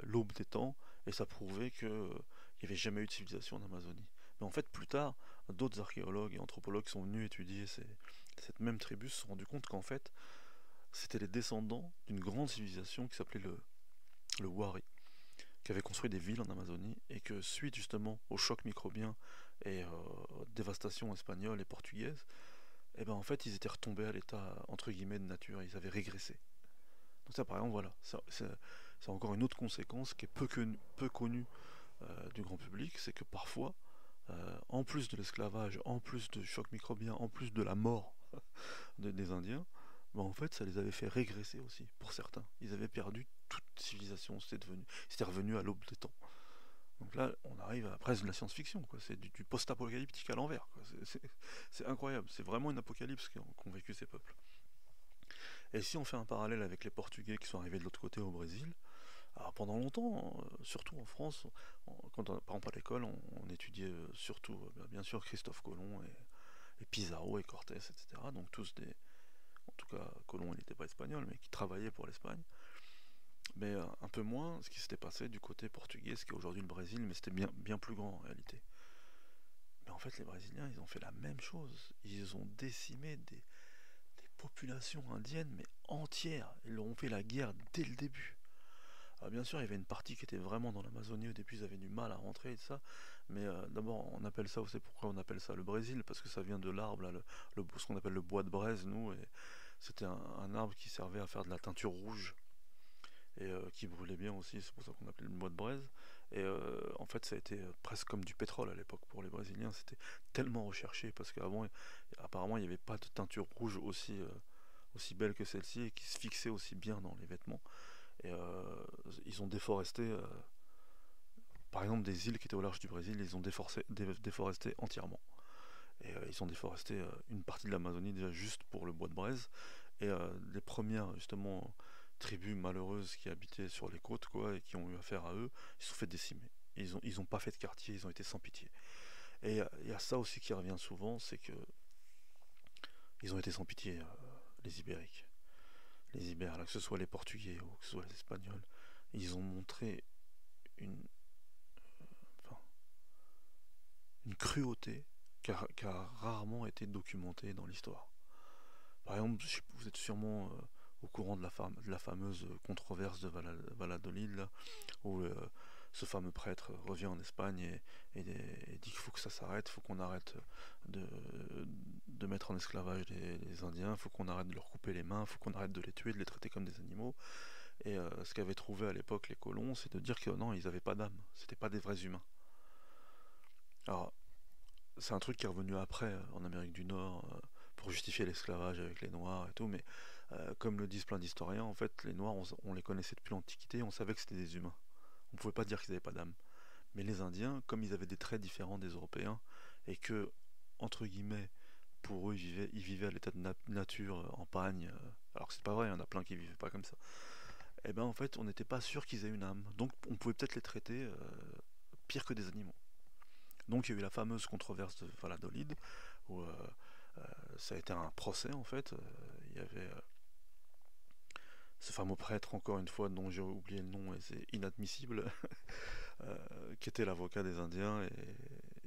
Speaker 1: l'aube des temps, et ça prouvait qu'il n'y avait jamais eu de civilisation en Amazonie. Mais en fait, plus tard, d'autres archéologues et anthropologues qui sont venus étudier cette même tribu se sont rendus compte qu'en fait, c'était les descendants d'une grande civilisation qui s'appelait le Wari, qui avait construit des villes en Amazonie, et que suite justement au choc microbien et dévastation espagnole et portugaise, et ben en fait ils étaient retombés à l'état entre guillemets de nature, ils avaient régressé. Donc ça par exemple voilà, c'est encore une autre conséquence qui est peu connue du grand public, c'est que parfois, en plus de l'esclavage, en plus du choc microbien, en plus de la mort des Indiens, ben en fait ça les avait fait régresser aussi, pour certains. Ils avaient perdu toute civilisation, c'était revenu à l'aube des temps. Donc là, on arrive à presque de la science-fiction, quoi. C'est du post-apocalyptique à l'envers, quoi. C'est incroyable, c'est vraiment une apocalypse qu'ont vécu ces peuples. Et si on fait un parallèle avec les Portugais qui sont arrivés de l'autre côté au Brésil, alors pendant longtemps, surtout en France, par exemple à l'école, on étudiait surtout, bien sûr, Christophe Colomb et Pizarro et Cortés, etc. Donc tous en tout cas, Colomb il n'était pas espagnol, mais qui travaillaient pour l'Espagne. Mais un peu moins ce qui s'était passé du côté portugais, ce qui est aujourd'hui le Brésil, mais c'était bien plus grand en réalité. Mais en fait, les Brésiliens, ils ont fait la même chose. Ils ont décimé des populations indiennes, mais entières. Ils leur ont fait la guerre dès le début. Alors bien sûr, il y avait une partie qui était vraiment dans l'Amazonie. Au début, ils avaient du mal à rentrer et tout ça. Mais d'abord, on appelle ça, vous savez pourquoi on appelle ça le Brésil? Parce que ça vient de l'arbre, là, ce qu'on appelle le bois de braise, nous. Et c'était un arbre qui servait à faire de la teinture rouge et qui brûlait bien aussi, c'est pour ça qu'on appelait le bois de braise. Et en fait, ça a été presque comme du pétrole à l'époque pour les Brésiliens, c'était tellement recherché parce qu'avant, apparemment, il n'y avait pas de teinture rouge aussi belle que celle-ci et qui se fixait aussi bien dans les vêtements. Et ils ont déforesté, par exemple, des îles qui étaient au large du Brésil, ils ont déforesté entièrement. Et ils ont déforesté une partie de l'Amazonie déjà juste pour le bois de braise. Et les premières, justement, tribus malheureuses qui habitaient sur les côtes, quoi, et qui ont eu affaire à eux, ils se sont fait décimer. Ils ont pas fait de quartier, ils ont été sans pitié. Et il y a ça aussi qui revient souvent, c'est que ils ont été sans pitié, les Ibériques. Les Ibères, là, que ce soit les Portugais ou que ce soit les Espagnols, ils ont montré une, enfin, une cruauté qui a rarement été documentée dans l'histoire. Par exemple, vous êtes sûrement au courant de la fameuse controverse de Valladolid, là, où ce fameux prêtre revient en Espagne et dit qu'il faut que ça s'arrête, il faut qu'on arrête de, de mettre en esclavage les Indiens, il faut qu'on arrête de leur couper les mains, il faut qu'on arrête de les tuer, de les traiter comme des animaux. Et ce qu'avaient trouvé à l'époque les colons, c'est de dire que non, ils n'avaient pas d'âme, c'était pas des vrais humains. Alors, c'est un truc qui est revenu après en Amérique du Nord pour justifier l'esclavage avec les Noirs et tout, mais comme le disent plein d'historiens, en fait, les Noirs, on les connaissait depuis l'Antiquité, on savait que c'était des humains. On pouvait pas dire qu'ils n'avaient pas d'âme. Mais les Indiens, comme ils avaient des traits différents des Européens, et que, entre guillemets, pour eux, ils vivaient à l'état de nature, en pagne, alors que c'est pas vrai, il y en a plein qui vivaient pas comme ça. Et ben en fait, on n'était pas sûr qu'ils aient une âme. Donc on pouvait peut-être les traiter pire que des animaux. Donc il y a eu la fameuse controverse de Valladolid, où ça a été un procès en fait. Il y avait ce fameux prêtre, encore une fois, dont j'ai oublié le nom et c'est inadmissible, qui était l'avocat des Indiens, et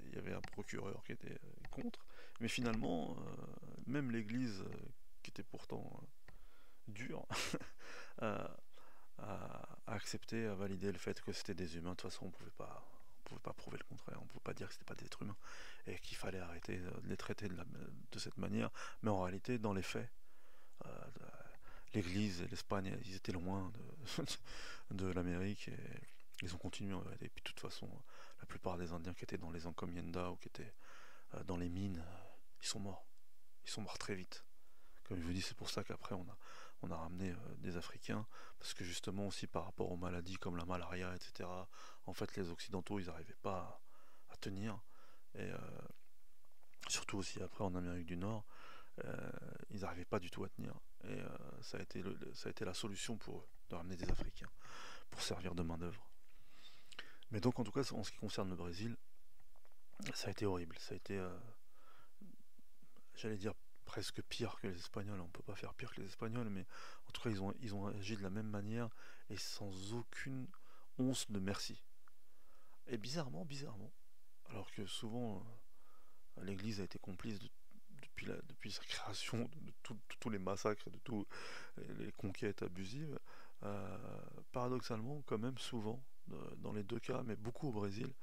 Speaker 1: il y avait un procureur qui était contre. Mais finalement, même l'Église, qui était pourtant dure, a, a accepté, a validé le fait que c'était des humains. De toute façon, on pouvait pas prouver le contraire, on ne pouvait pas dire que c'était pas des êtres humains, et qu'il fallait arrêter de les traiter de cette manière. Mais en réalité, dans les faits, euh, l'Église et l'Espagne, ils étaient loin de l'Amérique, et ils ont continué. Et puis de toute façon, la plupart des Indiens qui étaient dans les encomiendas ou qui étaient dans les mines, ils sont morts. Ils sont morts très vite. Comme je vous dis, c'est pour ça qu'après on a ramené des Africains, parce que justement aussi par rapport aux maladies comme la malaria, etc., en fait les Occidentaux, ils n'arrivaient pas à tenir. Et surtout aussi après en Amérique du Nord, ils n'arrivaient pas du tout à tenir. Et ça a été la solution pour eux, de ramener des Africains, pour servir de main d'œuvre. Mais donc en tout cas, en ce qui concerne le Brésil, ça a été horrible. Ça a été, j'allais dire, presque pire que les Espagnols. On peut pas faire pire que les Espagnols, mais en tout cas, ils ont agi de la même manière et sans aucune once de merci. Et bizarrement, alors que souvent l'Église a été complice depuis sa création de tous les massacres et de toutes les conquêtes abusives, paradoxalement, quand même, souvent, dans les deux cas, mais beaucoup au Brésil,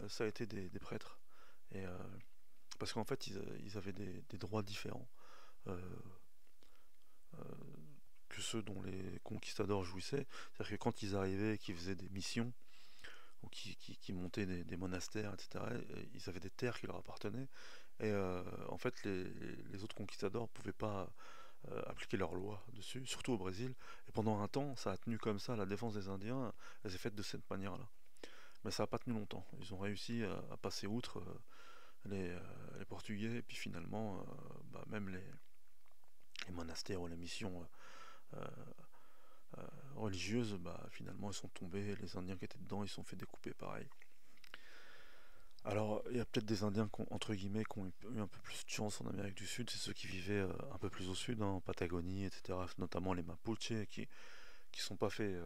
Speaker 1: ça a été des prêtres. Et, parce qu'en fait, ils avaient des droits différents euh, euh, que ceux dont les conquistadors jouissaient. C'est-à-dire que quand ils arrivaient et qu'ils faisaient des missions, ou qui montaient des monastères, etc., ils avaient des terres qui leur appartenaient. Et en fait, les autres conquistadors ne pouvaient pas appliquer leurs lois dessus, surtout au Brésil. Et pendant un temps, ça a tenu comme ça. La défense des Indiens, elle s'est faite de cette manière-là. Mais ça n'a pas tenu longtemps. Ils ont réussi à passer outre les Portugais, et puis finalement, même les monastères ou les missions euh, religieuses, finalement, elles sont tombées. Les Indiens qui étaient dedans, ils se sont fait découper pareil. Alors, il y a peut-être des Indiens, entre guillemets, qui ont eu un peu plus de chance en Amérique du Sud, c'est ceux qui vivaient un peu plus au sud, hein, en Patagonie, etc., notamment les Mapuche, qui sont pas fait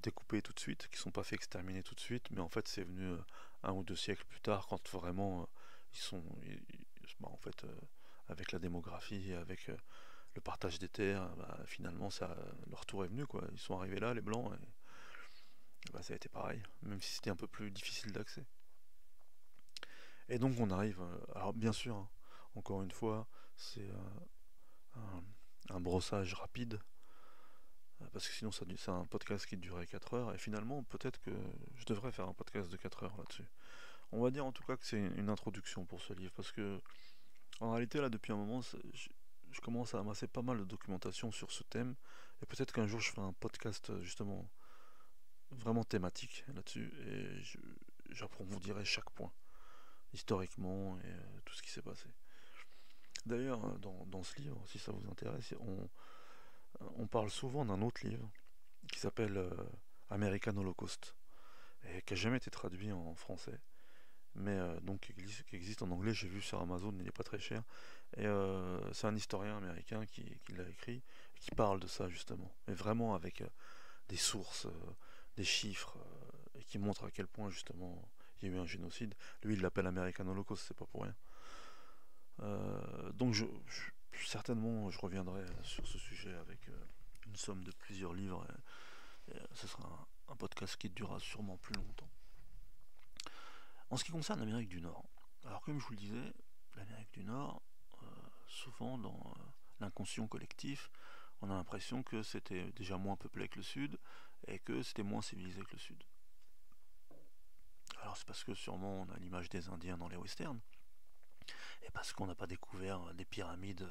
Speaker 1: découper tout de suite, qui sont pas fait exterminer tout de suite, mais en fait, c'est venu un ou deux siècles plus tard, quand vraiment en fait, avec la démographie, et avec le partage des terres, finalement, leur tour est venu, quoi. Ils sont arrivés là, les Blancs, et ça a été pareil, même si c'était un peu plus difficile d'accès. Et donc on arrive, alors bien sûr, hein, encore une fois, c'est un brossage rapide, parce que sinon c'est un podcast qui durait 4 heures, et finalement peut-être que je devrais faire un podcast de 4 heures là-dessus. On va dire en tout cas que c'est une introduction pour ce livre, parce que en réalité là depuis un moment, je commence à amasser pas mal de documentation sur ce thème, et peut-être qu'un jour je ferai un podcast justement vraiment thématique là-dessus, et j'approfondirai chaque point, historiquement, et tout ce qui s'est passé. D'ailleurs, dans ce livre, si ça vous intéresse, On parle souvent d'un autre livre qui s'appelle American Holocaust et qui n'a jamais été traduit en français, mais donc qui existe en anglais. J'ai vu sur Amazon, il n'est pas très cher. Et c'est un historien américain qui l'a écrit et qui parle de ça justement, mais vraiment avec des sources, des chiffres, et qui montre à quel point justement il y a eu un génocide. Lui, il l'appelle American Holocaust, c'est pas pour rien. Donc certainement, je reviendrai sur ce sujet avec une somme de plusieurs livres. Et ce sera un podcast qui durera sûrement plus longtemps. En ce qui concerne l'Amérique du Nord, alors comme je vous le disais, l'Amérique du Nord, souvent dans l'inconscient collectif, on a l'impression que c'était déjà moins peuplé que le Sud et que c'était moins civilisé que le Sud. Alors c'est parce que sûrement on a l'image des Indiens dans les westerns, et parce qu'on n'a pas découvert des pyramides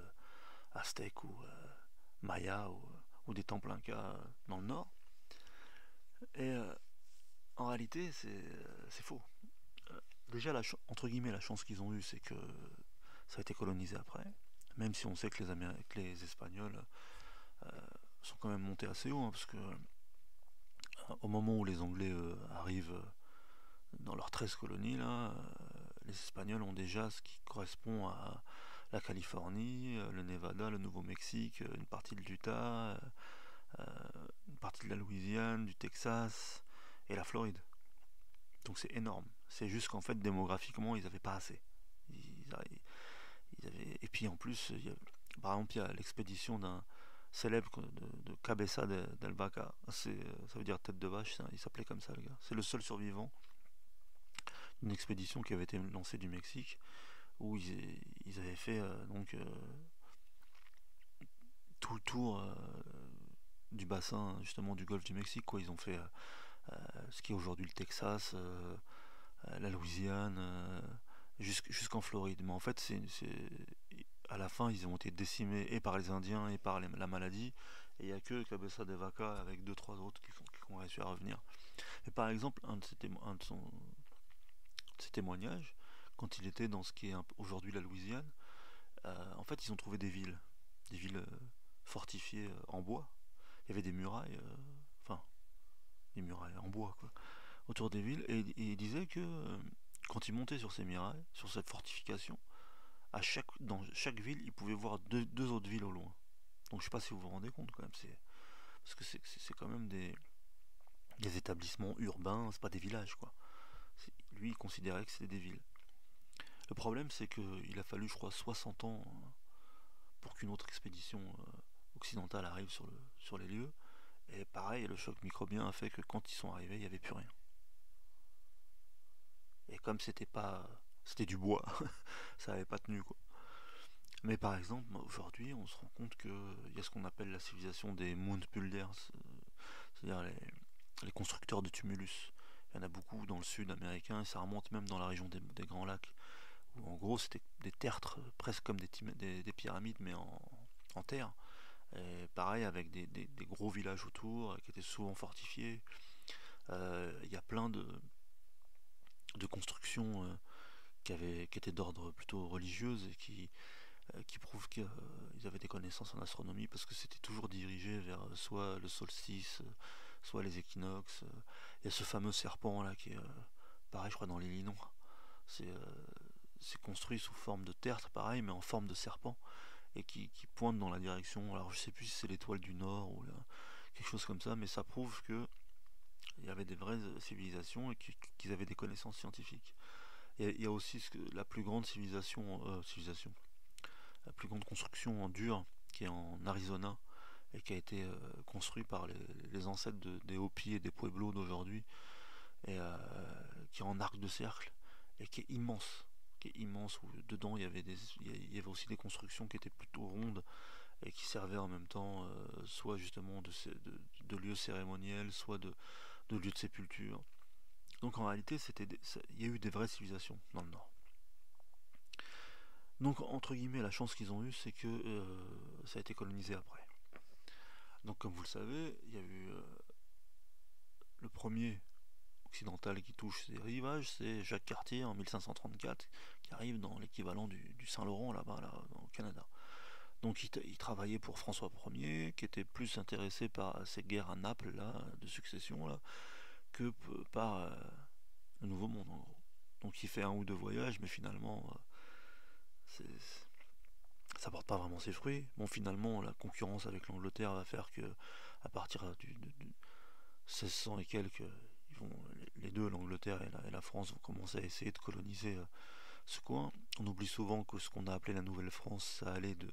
Speaker 1: aztèques ou mayas ou des temples incas dans le Nord. Et en réalité c'est faux. Déjà entre guillemets la chance qu'ils ont eue, c'est que ça a été colonisé après, même si on sait que les Espagnols euh, sont quand même montés assez haut, hein, parce que au moment où les Anglais arrivent dans leurs 13 colonies, là, les Espagnols ont déjà ce qui correspond à la Californie, le Nevada, le Nouveau-Mexique, une partie de l'Utah, euh, une partie de la Louisiane, du Texas et la Floride. Donc c'est énorme. C'est juste qu'en fait, démographiquement, ils n'avaient pas assez. Et puis en plus, par exemple, il y a l'expédition d'un célèbre de Cabeza del Vaca. Ça veut dire tête de vache, il s'appelait comme ça, le gars. C'est le seul survivant d'une expédition qui avait été lancée du Mexique, où ils avaient fait tout le tour du bassin, justement, du golfe du Mexique, quoi. Ils ont fait ce qui est aujourd'hui le Texas, la Louisiane, jusqu'en Floride. Mais en fait, à la fin, ils ont été décimés et par les Indiens et par la maladie. Et il n'y a que Cabeza de Vaca avec deux trois autres qui ont réussi à revenir. Et par exemple, un de ses témoignages, quand il était dans ce qui est aujourd'hui la Louisiane, en fait, ils ont trouvé des villes fortifiées en bois. Il y avait des murailles, enfin, des murailles en bois, quoi, autour des villes. Et il disait que quand ils montaient sur ces murailles, sur cette fortification, dans chaque ville, ils pouvaient voir deux autres villes au loin. Donc je sais pas si vous vous rendez compte quand même, parce que c'est quand même des établissements urbains, c'est pas des villages quoi. Lui il considérait que c'était des villes. Le problème c'est qu'il a fallu je crois 60 ans pour qu'une autre expédition occidentale arrive sur les lieux. Et pareil, le choc microbien a fait que quand ils sont arrivés, il n'y avait plus rien. Et comme c'était du bois, ça n'avait pas tenu quoi. Mais par exemple, aujourd'hui, on se rend compte qu'il y a ce qu'on appelle la civilisation des mound builders, c'est-à-dire les constructeurs de tumulus. Il y en a beaucoup dans le sud américain et ça remonte même dans la région des Grands Lacs, où en gros c'était des tertres presque comme des pyramides mais en terre. Et pareil avec des gros villages autour qui étaient souvent fortifiés. Il y a plein de constructions qui étaient d'ordre plutôt religieuse et qui prouvent qu'ils avaient des connaissances en astronomie parce que c'était toujours dirigé vers soit le solstice, soit les équinoxes. Il y a ce fameux serpent là qui est pareil, je crois, dans l'Illinois. C'est c'est construit sous forme de tertre, pareil, mais en forme de serpent et qui pointe dans la direction. Alors je sais plus si c'est l'étoile du Nord ou quelque chose comme ça, mais ça prouve que il y avait des vraies civilisations et qu'ils avaient des connaissances scientifiques. Il y a aussi la plus grande civilisation, la plus grande construction en dur qui est en Arizona et qui a été construit par les ancêtres des Hopis et des Pueblos d'aujourd'hui et qui est en arc de cercle et qui est immense où dedans il y avait aussi des constructions qui étaient plutôt rondes et qui servaient en même temps soit justement de lieux cérémoniels soit de lieux de sépulture. Donc en réalité il y a eu des vraies civilisations dans le nord. Donc entre guillemets la chance qu'ils ont eue c'est que ça a été colonisé après. Donc comme vous le savez, il y a eu le premier occidental qui touche ces rivages, c'est Jacques Cartier en 1534 qui arrive dans l'équivalent du Saint-Laurent là-bas là, au Canada.
Speaker 2: Donc il travaillait pour François Ier, qui était plus intéressé par ces guerres à Naples, là, de succession, là, que par le Nouveau Monde, en gros. Donc il fait un ou deux voyages, mais finalement, ça porte pas vraiment ses fruits. Bon, finalement, la concurrence avec l'Angleterre va faire que, à partir du 1600 et quelques, les deux, l'Angleterre et la France, vont commencer à essayer de coloniser ce coin. On oublie souvent que ce qu'on a appelé la Nouvelle-France, ça allait de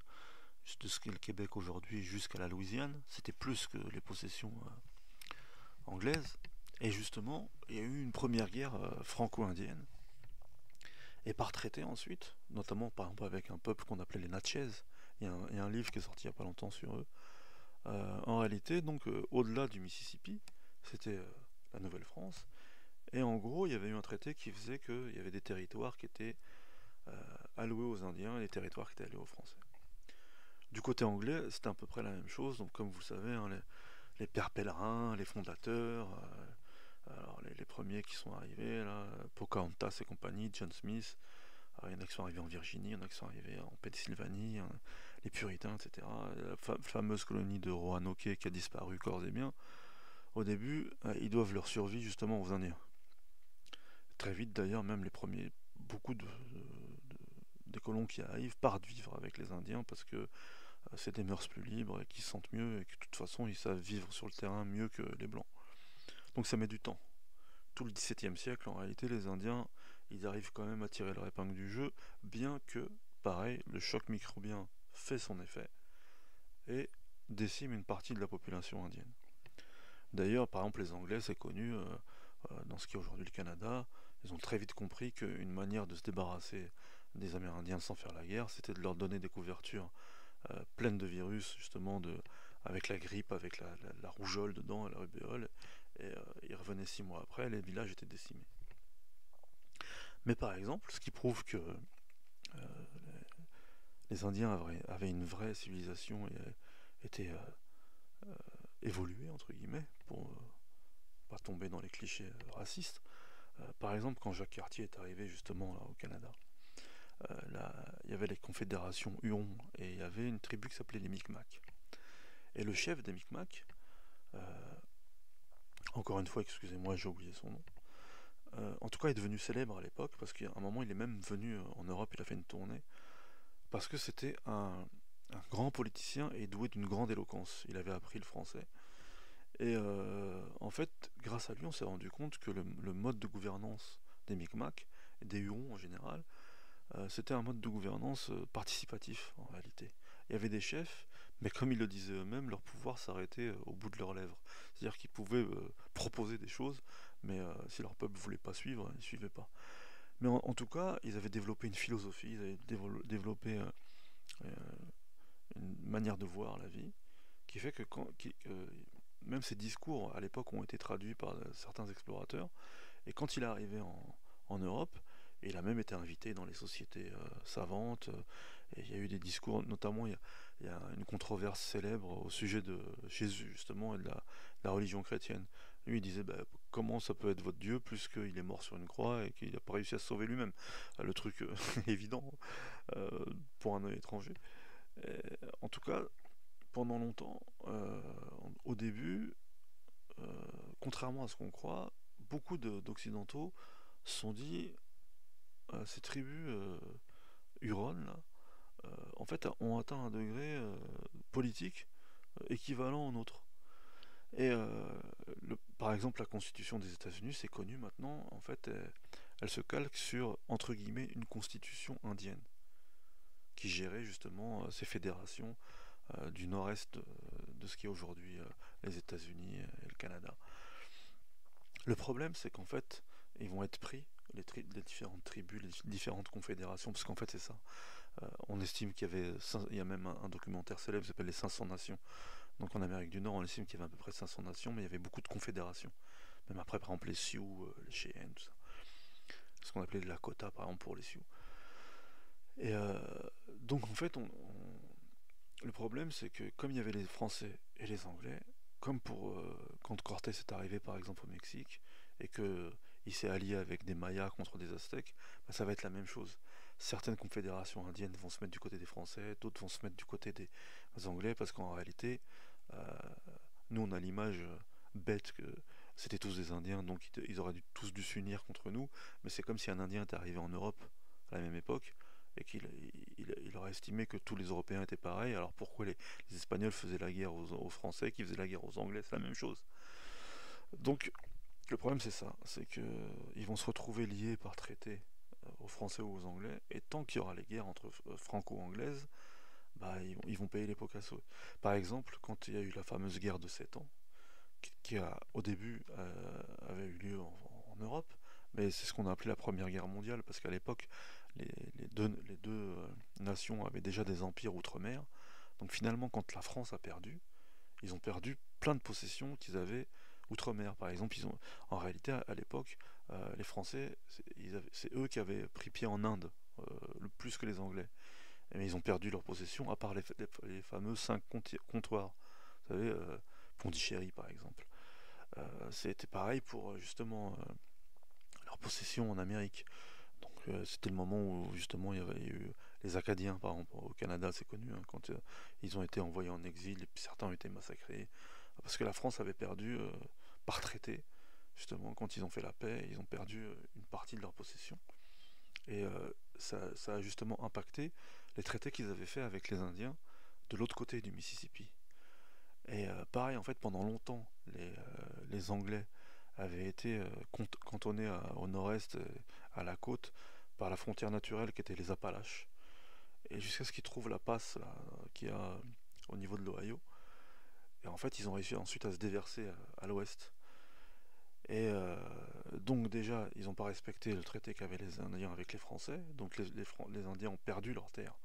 Speaker 2: ce qu'est le Québec aujourd'hui jusqu'à la Louisiane. C'était plus que les possessions anglaises. Et justement, il y a eu une première guerre franco-indienne. Et par traité ensuite, notamment par exemple avec un peuple qu'on appelait les Natchez. Il y a un livre qui est sorti il n'y a pas longtemps sur eux. En réalité, donc au-delà du Mississippi, c'était la Nouvelle-France. Et en gros, il y avait eu un traité qui faisait qu'il y avait des territoires qui étaient alloués aux Indiens et des territoires qui étaient alloués aux Français. Du côté anglais, c'était à peu près la même chose. Donc, comme vous le savez, hein, les pères pèlerins, les fondateurs, alors les premiers qui sont arrivés, là, Pocahontas et compagnie, John Smith. Alors, il y en a qui sont arrivés en Virginie, il y en a qui sont arrivés en Pennsylvanie, hein, les puritains, etc. La fameuse colonie de Roanoke qui a disparu corps et bien. Au début, ils doivent leur survie justement aux Indiens. Très vite d'ailleurs, même les premiers, beaucoup des colons qui arrivent partent vivre avec les Indiens parce que c'est des mœurs plus libres et qu'ils se sentent mieux et que de toute façon ils savent vivre sur le terrain mieux que les Blancs. Donc ça met du temps. Tout le XVIIe siècle, en réalité, les Indiens, ils arrivent quand même à tirer leur épingle du jeu, bien que, pareil, le choc microbien fait son effet et décime une partie de la population indienne. D'ailleurs, par exemple, les Anglais, c'est connu, dans ce qui est aujourd'hui le Canada, ils ont très vite compris qu'une manière de se débarrasser des Amérindiens sans faire la guerre, c'était de leur donner des couvertures pleines de virus, justement, avec la grippe, avec la rougeole dedans, et la rubéole, et ils revenaient 6 mois après, les villages étaient décimés. Mais par exemple, ce qui prouve que les Indiens avaient une vraie civilisation et étaient évolués, entre guillemets, pour pas tomber dans les clichés racistes. Par exemple, quand Jacques Cartier est arrivé justement là, au Canada, là, il y avait les confédérations Huon et il y avait une tribu qui s'appelait les Micmacs. Et le chef des Micmacs, encore une fois, excusez-moi, j'ai oublié son nom, en tout cas, il est devenu célèbre à l'époque parce qu'à un moment, il est même venu en Europe, il a fait une tournée parce que c'était un grand politicien et doué d'une grande éloquence. Il avait appris le français. Et en fait, grâce à lui, on s'est rendu compte que le mode de gouvernance des Micmacs, et des Hurons en général, c'était un mode de gouvernance participatif en réalité. Il y avait des chefs, mais comme ils le disaient eux-mêmes, leur pouvoir s'arrêtait au bout de leurs lèvres. C'est-à-dire qu'ils pouvaient proposer des choses, mais si leur peuple ne voulait pas suivre, ils ne suivaient pas. Mais en tout cas, ils avaient développé une philosophie, ils avaient développé euh, une manière de voir la vie, qui fait que même ces discours à l'époque ont été traduits par certains explorateurs, et quand il est arrivé en Europe, et il a même été invité dans les sociétés savantes, et il y a eu des discours, notamment il y a une controverse célèbre au sujet de Jésus justement et de la religion chrétienne. Lui il disait bah, comment ça peut être votre Dieu plus qu'il est mort sur une croix et qu'il n'a pas réussi à se sauver lui-même. Le truc évident euh, pour un œil étranger. Et, en tout cas, pendant longtemps, au début, euh, contrairement à ce qu'on croit, beaucoup d'Occidentaux se sont dit ces tribus Huronnes là, en fait ont atteint un degré politique équivalent au nôtre. Et par exemple la constitution des États-Unis, c'est connu maintenant, en fait elle se calque sur entre guillemets une constitution indienne qui gérait justement ces fédérations du nord-est de ce qui est aujourd'hui les États-Unis et le Canada. Le problème, c'est qu'en fait, ils vont être pris, les différentes tribus, les différentes confédérations, parce qu'en fait, c'est ça. On estime il y a même un documentaire célèbre qui s'appelle Les 500 Nations. Donc en Amérique du Nord, on estime qu'il y avait à peu près 500 nations, mais il y avait beaucoup de confédérations. Même après, par exemple, les Sioux, les Cheyennes, tout ça. Ce qu'on appelait les Lakota, par exemple, pour les Sioux. Et donc, en fait, le problème, c'est que comme il y avait les Français et les Anglais, comme quand Cortés est arrivé par exemple au Mexique et que il s'est allié avec des Mayas contre des Aztèques, bah, ça va être la même chose.
Speaker 1: certaines confédérations indiennes vont se mettre du côté des Français, d'autres vont se mettre du côté des Anglais, parce qu'en réalité, euh, nous on a l'image bête que c'était tous des Indiens, donc ils auraient tous dû s'unir contre nous, mais c'est comme si un Indien était arrivé en Europe à la même époque, et qu'il aurait estimé que tous les Européens étaient pareils, alors pourquoi les Espagnols faisaient la guerre aux Français, qui faisaient la guerre aux Anglais, c'est la même chose. Donc le problème c'est ça, c'est que ils vont se retrouver liés par traité aux Français ou aux Anglais, et tant qu'il y aura les guerres entre franco-anglaises, bah, ils vont payer les pots cassés. Par exemple, quand il y a eu la fameuse guerre de 7 ans, qui au début avait eu lieu en Europe, mais c'est ce qu'on a appelé la Première Guerre mondiale, parce qu'à l'époque, les deux nations avaient déjà des empires outre-mer, donc finalement, quand la France a perdu, ils ont perdu plein de possessions qu'ils avaient outre-mer. Par exemple, en réalité, à l'époque, les Français, c'est eux qui avaient pris pied en Inde, le plus que les Anglais. Mais ils ont perdu leurs possessions, à part les fameux 5 comptoirs. Vous savez, Pondichéry par exemple. C'était pareil pour justement leurs possessions en Amérique. Donc c'était le moment où justement il y avait eu les Acadiens, par exemple, au Canada, c'est connu, hein, quand ils ont été envoyés en exil, et puis certains ont été massacrés, parce que la France avait perdu par traité, justement, quand ils ont fait la paix, ils ont perdu une partie de leur possession. Et ça a justement impacté les traités qu'ils avaient faits avec les Indiens de l'autre côté du Mississippi. Et pareil, en fait, pendant longtemps, les Anglais avaient été cantonnés au nord-est, à la côte, par la frontière naturelle qui était les Appalaches. Et jusqu'à ce qu'ils trouvent la passe là, qu'il y a au niveau de l'Ohio. Et en fait, ils ont réussi ensuite à se déverser à l'ouest. Et donc déjà, ils n'ont pas respecté le traité qu'avaient les Indiens avec les Français. Donc les Indiens ont perdu leurs terres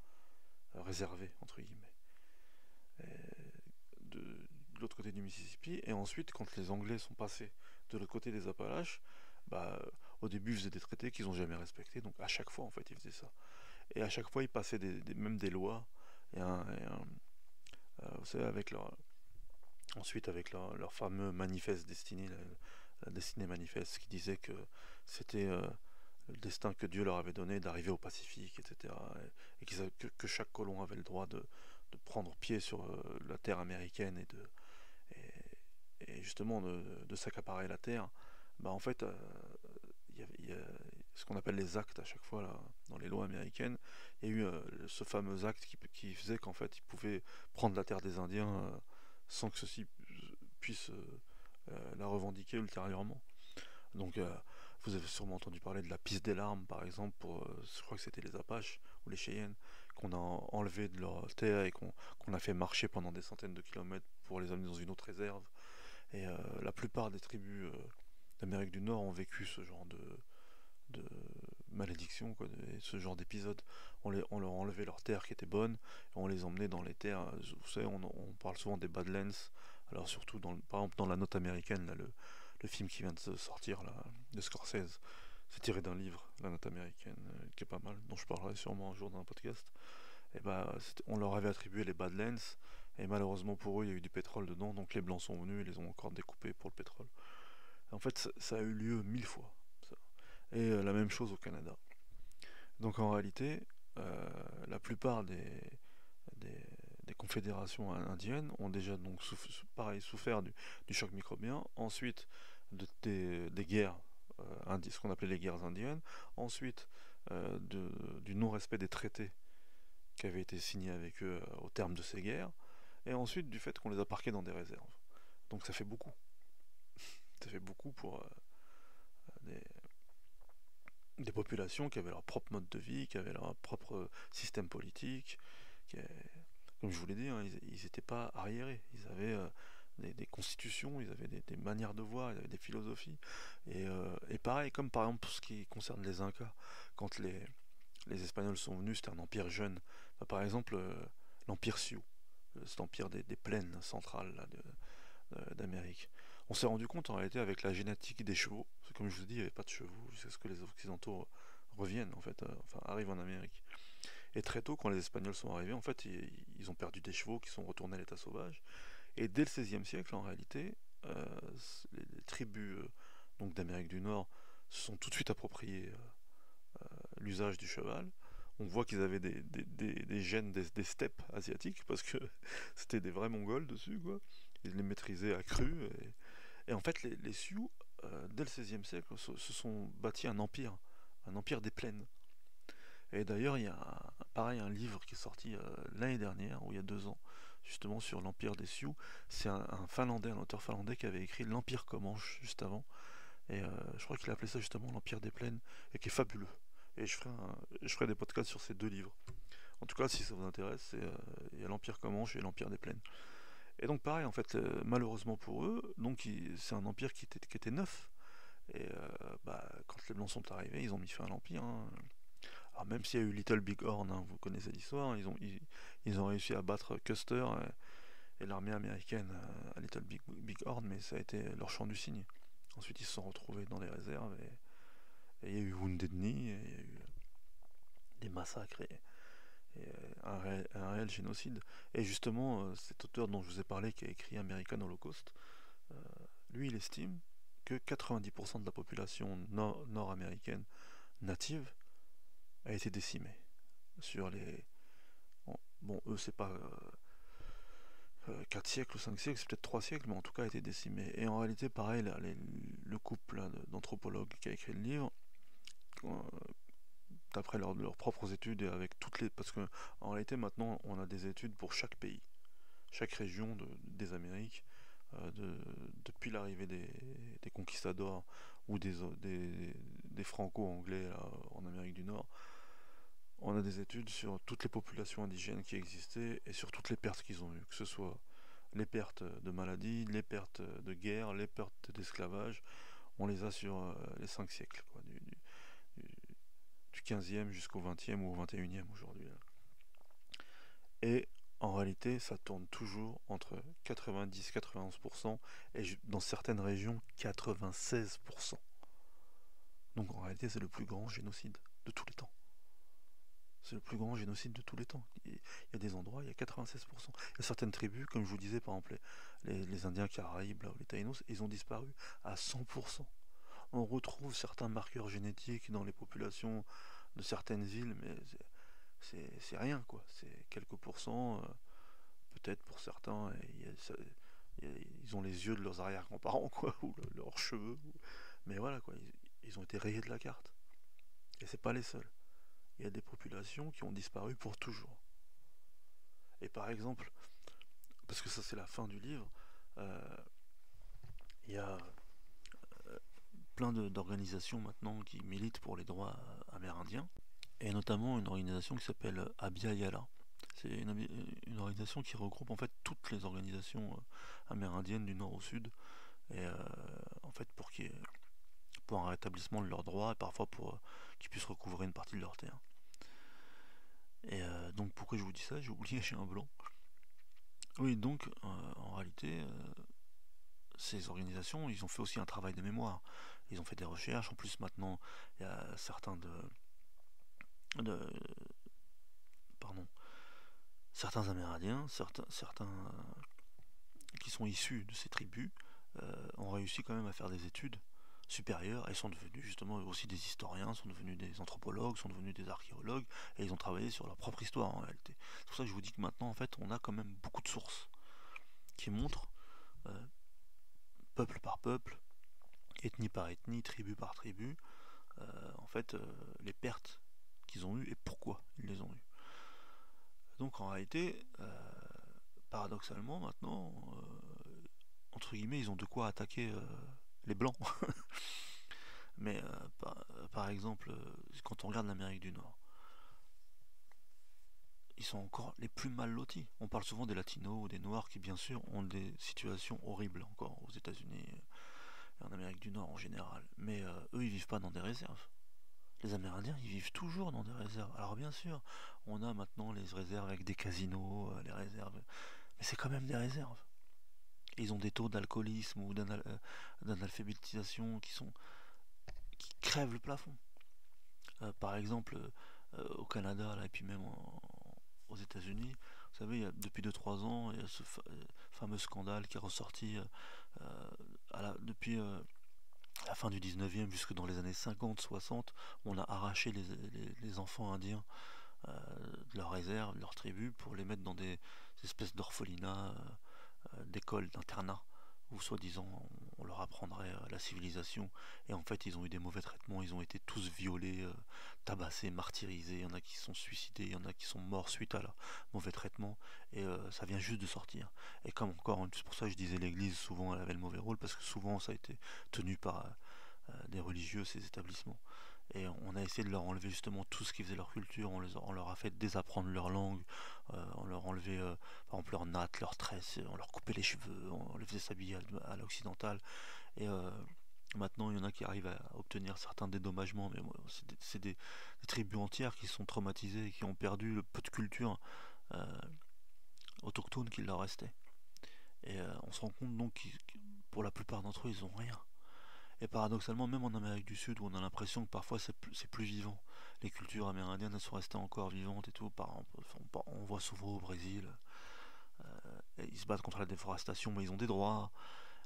Speaker 1: réservées, entre guillemets, de l'autre côté du Mississippi. Et ensuite, quand les Anglais sont passés de l'autre côté des Appalaches, bah, au début, ils faisaient des traités qu'ils n'ont jamais respectés. Donc à chaque fois, en fait, ils faisaient ça. Et à chaque fois, ils passaient même des lois. Vous savez, ensuite, avec leur fameux manifeste destiné, la destinée manifeste, qui disait que c'était le destin que Dieu leur avait donné d'arriver au Pacifique, etc. Et que chaque colon avait le droit de prendre pied sur la terre américaine et justement de s'accaparer la terre. Bah, en fait, il y a ce qu'on appelle les actes à chaque fois là, dans les lois américaines. Il y a eu ce fameux acte qui faisait qu'en fait ils pouvaient prendre la terre des Indiens sans que ceux-ci puissent la revendiquer ultérieurement. Donc vous avez sûrement entendu parler de la piste des larmes par exemple pour, je crois que c'était les Apaches ou les Cheyennes qu'on a enlevé de leur terre et qu'on a fait marcher pendant des centaines de kilomètres pour les amener dans une autre réserve. Et la plupart des tribus d'Amérique du Nord ont vécu ce genre de malédiction, quoi, ce genre d'épisode. On leur a enlevé leurs terres qui étaient bonnes, et on les emmenait dans les terres. Vous savez, on parle souvent des Badlands, alors surtout par exemple dans La Note américaine, là, le film qui vient de sortir là, de Scorsese. C'est tiré d'un livre, La Note américaine, qui est pas mal, dont je parlerai sûrement un jour dans un podcast. Et bah, on leur avait attribué les Badlands, et malheureusement pour eux, il y a eu du pétrole dedans, donc les Blancs sont venus et les ont encore découpés pour le pétrole. En fait, ça a eu lieu 1000 fois. Ça. Et la même chose au Canada. Donc en réalité, la plupart des, des confédérations indiennes ont déjà donc pareil, souffert du choc microbien, ensuite des guerres, ce qu'on appelait les guerres indiennes, ensuite du non-respect des traités qui avaient été signés avec eux au terme de ces guerres, et ensuite du fait qu'on les a parqués dans des réserves. Donc ça fait beaucoup. Ça fait beaucoup pour des, des populations qui avaient leur propre mode de vie, qui avaient leur propre système politique. Comme je vous l'ai dit, hein, ils n'étaient pas arriérés. Ils avaient des constitutions, ils avaient des manières de voir, ils avaient des philosophies. Et pareil, comme par exemple pour ce qui concerne les Incas, quand les Espagnols sont venus, c'était un empire jeune. Bah, par exemple, l'empire Sioux, cet empire des plaines centrales là, d'Amérique. On s'est rendu compte en réalité avec la génétique des chevaux, parce que comme je vous dis, il n'y avait pas de chevaux jusqu'à ce que les Occidentaux reviennent, en fait, enfin arrivent en Amérique. Et très tôt, quand les Espagnols sont arrivés, en fait, ils ont perdu des chevaux qui sont retournés à l'état sauvage. Et dès le XVIe siècle, en réalité, les tribus donc d'Amérique du Nord se sont tout de suite appropriées l'usage du cheval,
Speaker 2: On voit qu'ils avaient des gènes des steppes asiatiques, parce que c'était des vrais Mongols dessus, quoi. Ils les maîtrisaient à cru. Et en fait, les Sioux, dès le XVIe siècle, se sont bâtis un empire des plaines. Et d'ailleurs, il y a pareil un livre qui est sorti l'année dernière, ou il y a 2 ans, justement sur l'empire des Sioux. C'est un Finlandais, un auteur finlandais qui avait écrit l'Empire Comanche juste avant. Et je crois qu'il a appelé ça justement l'Empire des plaines, et qui est fabuleux. Et je ferai des podcasts sur ces 2 livres. En tout cas, si ça vous intéresse, il y a l'Empire Comanche et l'Empire des plaines. Et donc pareil, en fait, malheureusement pour eux, donc c'est un empire qui était neuf. Et quand les Blancs sont arrivés, ils ont mis fin à l'empire, hein. Alors même s'il y a eu Little Big Horn, hein, vous connaissez l'histoire, hein, ils ont réussi à battre Custer et l'armée américaine à Little Big Horn, mais ça a été leur champ du cygne. Ensuite, ils se sont retrouvés dans les réserves et il y a eu Wounded Knee, et il y a eu des massacres et un réel génocide. Et justement, cet auteur dont je vous ai parlé, qui a écrit American Holocaust, euh, lui, il estime que 90% de la population nord-américaine native a été décimée. Sur les. Bon, eux, c'est pas 4 siècles ou 5 siècles, c'est peut-être 3 siècles, mais en tout cas a été décimé. Et en réalité, pareil, là, le couple là, d'anthropologues qui a écrit le livre, euh, d'après leurs propres études et avec toutes les. Parce que en réalité, maintenant, on a des études pour chaque pays, chaque région des Amériques, depuis l'arrivée des conquistadors ou des franco-anglais là, en Amérique du Nord. On a des études sur toutes les populations indigènes qui existaient et sur toutes les pertes qu'ils ont eues, que ce soit les pertes de maladies, les pertes de guerre, les pertes d'esclavage. On les a sur les 5 siècles, quoi, du 15e jusqu'au 20e ou au 21e aujourd'hui. Et en réalité, ça tourne toujours entre 90-91% et dans certaines régions 96%. Donc en réalité, c'est le plus grand génocide de tous les temps. C'est le plus grand génocide de tous les temps. Il y a des endroits, il y a 96%. Il y a certaines tribus, comme je vous disais, par exemple, les Indiens Caraïbes, là, ou les Taïnos, ils ont disparu à 100%. On retrouve certains marqueurs génétiques dans les populations de certaines îles, mais c'est rien, quoi. C'est quelques pourcents, peut-être pour certains, ils ont les yeux de leurs arrière-grands-parents, quoi, ou leurs cheveux. Mais voilà, quoi, ils ont été rayés de la carte. Et c'est pas les seuls. Il y a des populations qui ont disparu pour toujours. Et par exemple, parce que ça c'est la fin du livre, euh, il y a plein d'organisations maintenant qui militent pour les droits amérindiens, et notamment une organisation qui s'appelle Abya Yala. C'est une organisation qui regroupe en fait toutes les organisations amérindiennes du nord au sud, et en fait pour un rétablissement de leurs droits et parfois pour qu'ils puissent recouvrer une partie de leur terre. Et donc pourquoi je vous dis ça? J'ai oublié, j'ai un blanc. Oui, donc en réalité, ces organisations, ils ont fait aussi un travail de mémoire. Ils ont fait des recherches. En plus, maintenant, il y a de pardon, certains Amérindiens, certains qui sont issus de ces tribus, ont réussi quand même à faire des études supérieures et sont devenus justement aussi des historiens, sont devenus des anthropologues, sont devenus des archéologues, et ils ont travaillé sur leur propre histoire en réalité. C'est pour ça que je vous dis que maintenant, en fait, on a quand même beaucoup de sources qui montrent, euh, peuple par peuple, ethnie par ethnie, tribu par tribu, en fait, les pertes qu'ils ont eues et pourquoi ils les ont eues. Donc en réalité, paradoxalement maintenant, entre guillemets, ils ont de quoi attaquer les blancs. Mais par exemple, quand on regarde l'Amérique du Nord, ils sont encore les plus mal lotis. On parle souvent des latinos ou des noirs qui bien sûr ont des situations horribles encore aux États-Unis et en Amérique du Nord en général. Mais eux, ils vivent pas dans des réserves. Les Amérindiens, ils vivent toujours dans des réserves. Alors bien sûr, on a maintenant les réserves avec des casinos, les réserves, mais c'est quand même des réserves. Et ils ont des taux d'alcoolisme ou d'analphabétisation qui crèvent le plafond. Par exemple, au Canada là, et puis même aux États-Unis, vous savez, depuis 2-3 ans, il y a ce fameux scandale qui est ressorti depuis la fin du 19e jusque dans les années 50-60. On a arraché les enfants indiens de leurs réserves, de leurs tribus, pour les mettre dans des espèces d'orphelinats, d'écoles, d'internats, où soi-disant on leur apprendrait la civilisation, et en fait ils ont eu des mauvais traitements, ils ont été tous violés, tabassés, martyrisés, il y en a qui sont suicidés, il y en a qui sont morts suite à leur mauvais traitement, et ça vient juste de sortir. Et comme encore, c'est pour ça que je disais l'église, souvent elle avait le mauvais rôle, parce que souvent ça a été tenu par des religieux, ces établissements. Et on a essayé de leur enlever justement tout ce qui faisait leur culture, on leur a fait désapprendre leur langue, on leur enlevait par exemple leur natte, leurs tresses, on leur coupait les cheveux, on les faisait s'habiller à l'occidental. Et maintenant il y en a qui arrivent à obtenir certains dédommagements, mais c'est des tribus entières qui sont traumatisées et qui ont perdu le peu de culture euh, autochtone qu'il leur restait. Et on se rend compte donc que pour la plupart d'entre eux, ils ont rien. Et paradoxalement, même en Amérique du Sud, où on a l'impression que parfois c'est plus vivant, les cultures amérindiennes elles sont restées encore vivantes et tout. Par exemple, on voit souvent au Brésil, ils se battent contre la déforestation, mais ils ont des droits.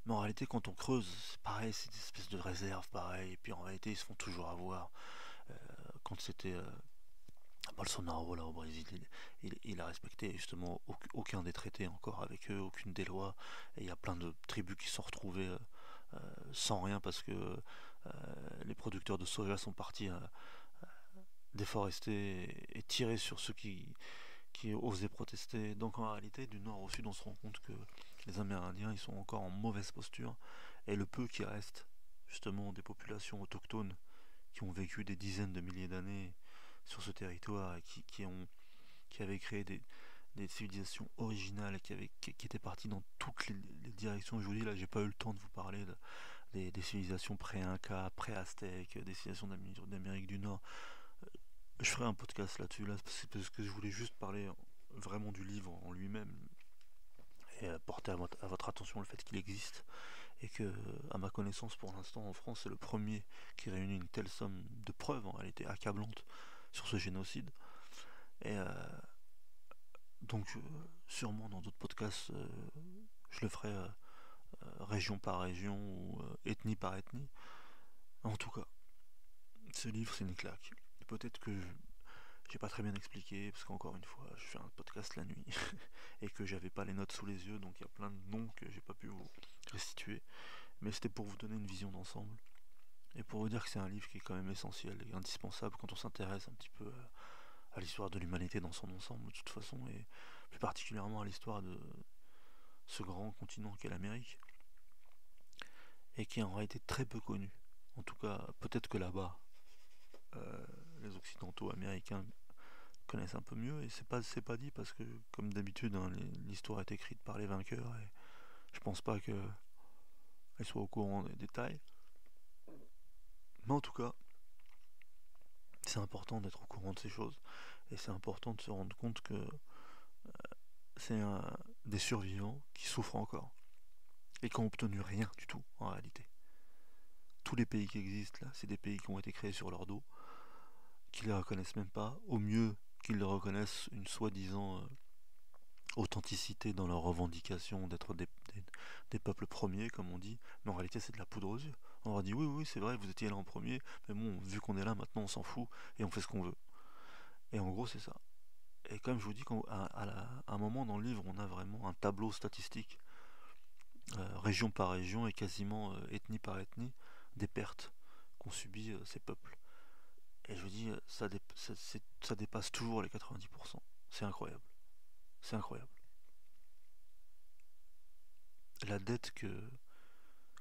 Speaker 2: Mais en réalité, quand on creuse, c'est pareil, c'est des espèces de réserves, pareil. Et puis en réalité, ils se font toujours avoir. Quand c'était Bolsonaro là au Brésil, il a respecté justement aucun des traités encore avec eux, aucune des lois. Et il y a plein de tribus qui se sont retrouvées sans rien parce que les producteurs de soja sont partis déforester et tirer sur ceux qui osaient protester. Donc en réalité, du nord au sud, on se rend compte que les Amérindiens, ils sont encore en mauvaise posture. Et le peu qui reste, justement, des populations autochtones qui ont vécu des dizaines de milliers d'années sur ce territoire et qui avaient créé des civilisations originales qui étaient parties dans toutes les directions. Je vous dis, là, j'ai pas eu le temps de vous parler des civilisations pré-Inca, pré-Aztèques, des civilisations d'Amérique du Nord. Je ferai un podcast là-dessus, là, parce que je voulais juste parler vraiment du livre en lui-même et porter à votre attention le fait qu'il existe et que, à ma connaissance, pour l'instant, en France, c'est le premier qui réunit une telle somme de preuves, en réalité accablantes, sur ce génocide. Et donc, sûrement dans d'autres podcasts, je le ferai région par région ou ethnie par ethnie. En tout cas, ce livre, c'est une claque. Peut-être que j'ai pas très bien expliqué, parce qu'encore une fois, je fais un podcast la nuit et que j'avais pas les notes sous les yeux, donc il y a plein de noms que j'ai pas pu vous restituer. Mais c'était pour vous donner une vision d'ensemble et pour vous dire que c'est un livre qui est quand même essentiel et indispensable quand on s'intéresse un petit peu à l'histoire de l'humanité dans son ensemble, de toute façon, et plus particulièrement à l'histoire de ce grand continent qu'est l'Amérique et qui est en réalité très peu connu. En tout cas, peut-être que là-bas, les occidentaux américains connaissent un peu mieux et c'est pas dit parce que comme d'habitude hein, l'histoire est écrite par les vainqueurs et je pense pas qu'elle soit au courant des détails, mais en tout cas c'est important d'être au courant de ces choses et c'est important de se rendre compte que c'est des survivants qui souffrent encore et qui n'ont obtenu rien du tout en réalité. Tous les pays qui existent là, c'est des pays qui ont été créés sur leur dos, qui les reconnaissent même pas, au mieux qu'ils leur reconnaissent une soi-disant authenticité dans leurs revendications d'être des peuples premiers, comme on dit, mais en réalité c'est de la poudre aux yeux. On leur dit oui, oui, c'est vrai, vous étiez là en premier, mais bon, vu qu'on est là maintenant, on s'en fout et on fait ce qu'on veut. Et en gros, c'est ça. Et comme je vous dis, à un moment dans le livre, on a vraiment un tableau statistique, région par région et quasiment ethnie par ethnie, des pertes qu'ont subies ces peuples. Et je vous dis, ça dépasse toujours les 90%. C'est incroyable. C'est incroyable. La dette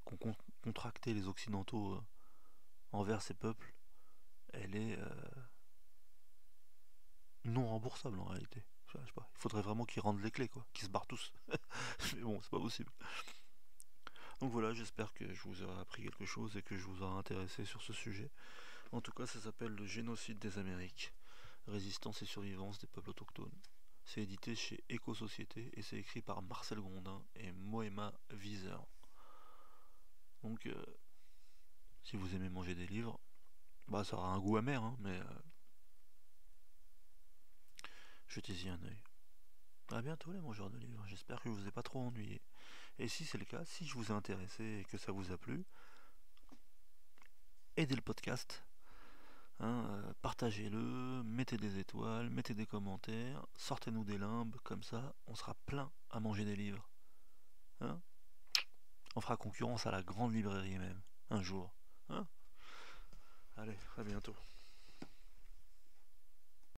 Speaker 2: qu'ont contracté les Occidentaux envers ces peuples, elle est non remboursable en réalité. Je sais pas, il faudrait vraiment qu'ils rendent les clés, quoi, qu'ils se barrent tous. Mais bon, c'est pas possible. Donc voilà, j'espère que je vous aurai appris quelque chose et que je vous aurai intéressé sur ce sujet. En tout cas, ça s'appelle Le génocide des Amériques, résistance et survivance des peuples autochtones. C'est édité chez Éco-Société et c'est écrit par Marcel Grondin et Moema Wieser. Donc, si vous aimez manger des livres, bah ça aura un goût amer, hein, mais jetez-y un œil. A bientôt les mangeurs de livres, j'espère que je vous ai pas trop ennuyé. Et si c'est le cas, si je vous ai intéressé et que ça vous a plu, aidez le podcast
Speaker 1: Hein, partagez-le, mettez des étoiles, mettez des commentaires, sortez-nous des limbes, comme ça on sera plein à manger des livres. Hein, on fera concurrence à la grande librairie même, un jour. Hein, allez, à bientôt.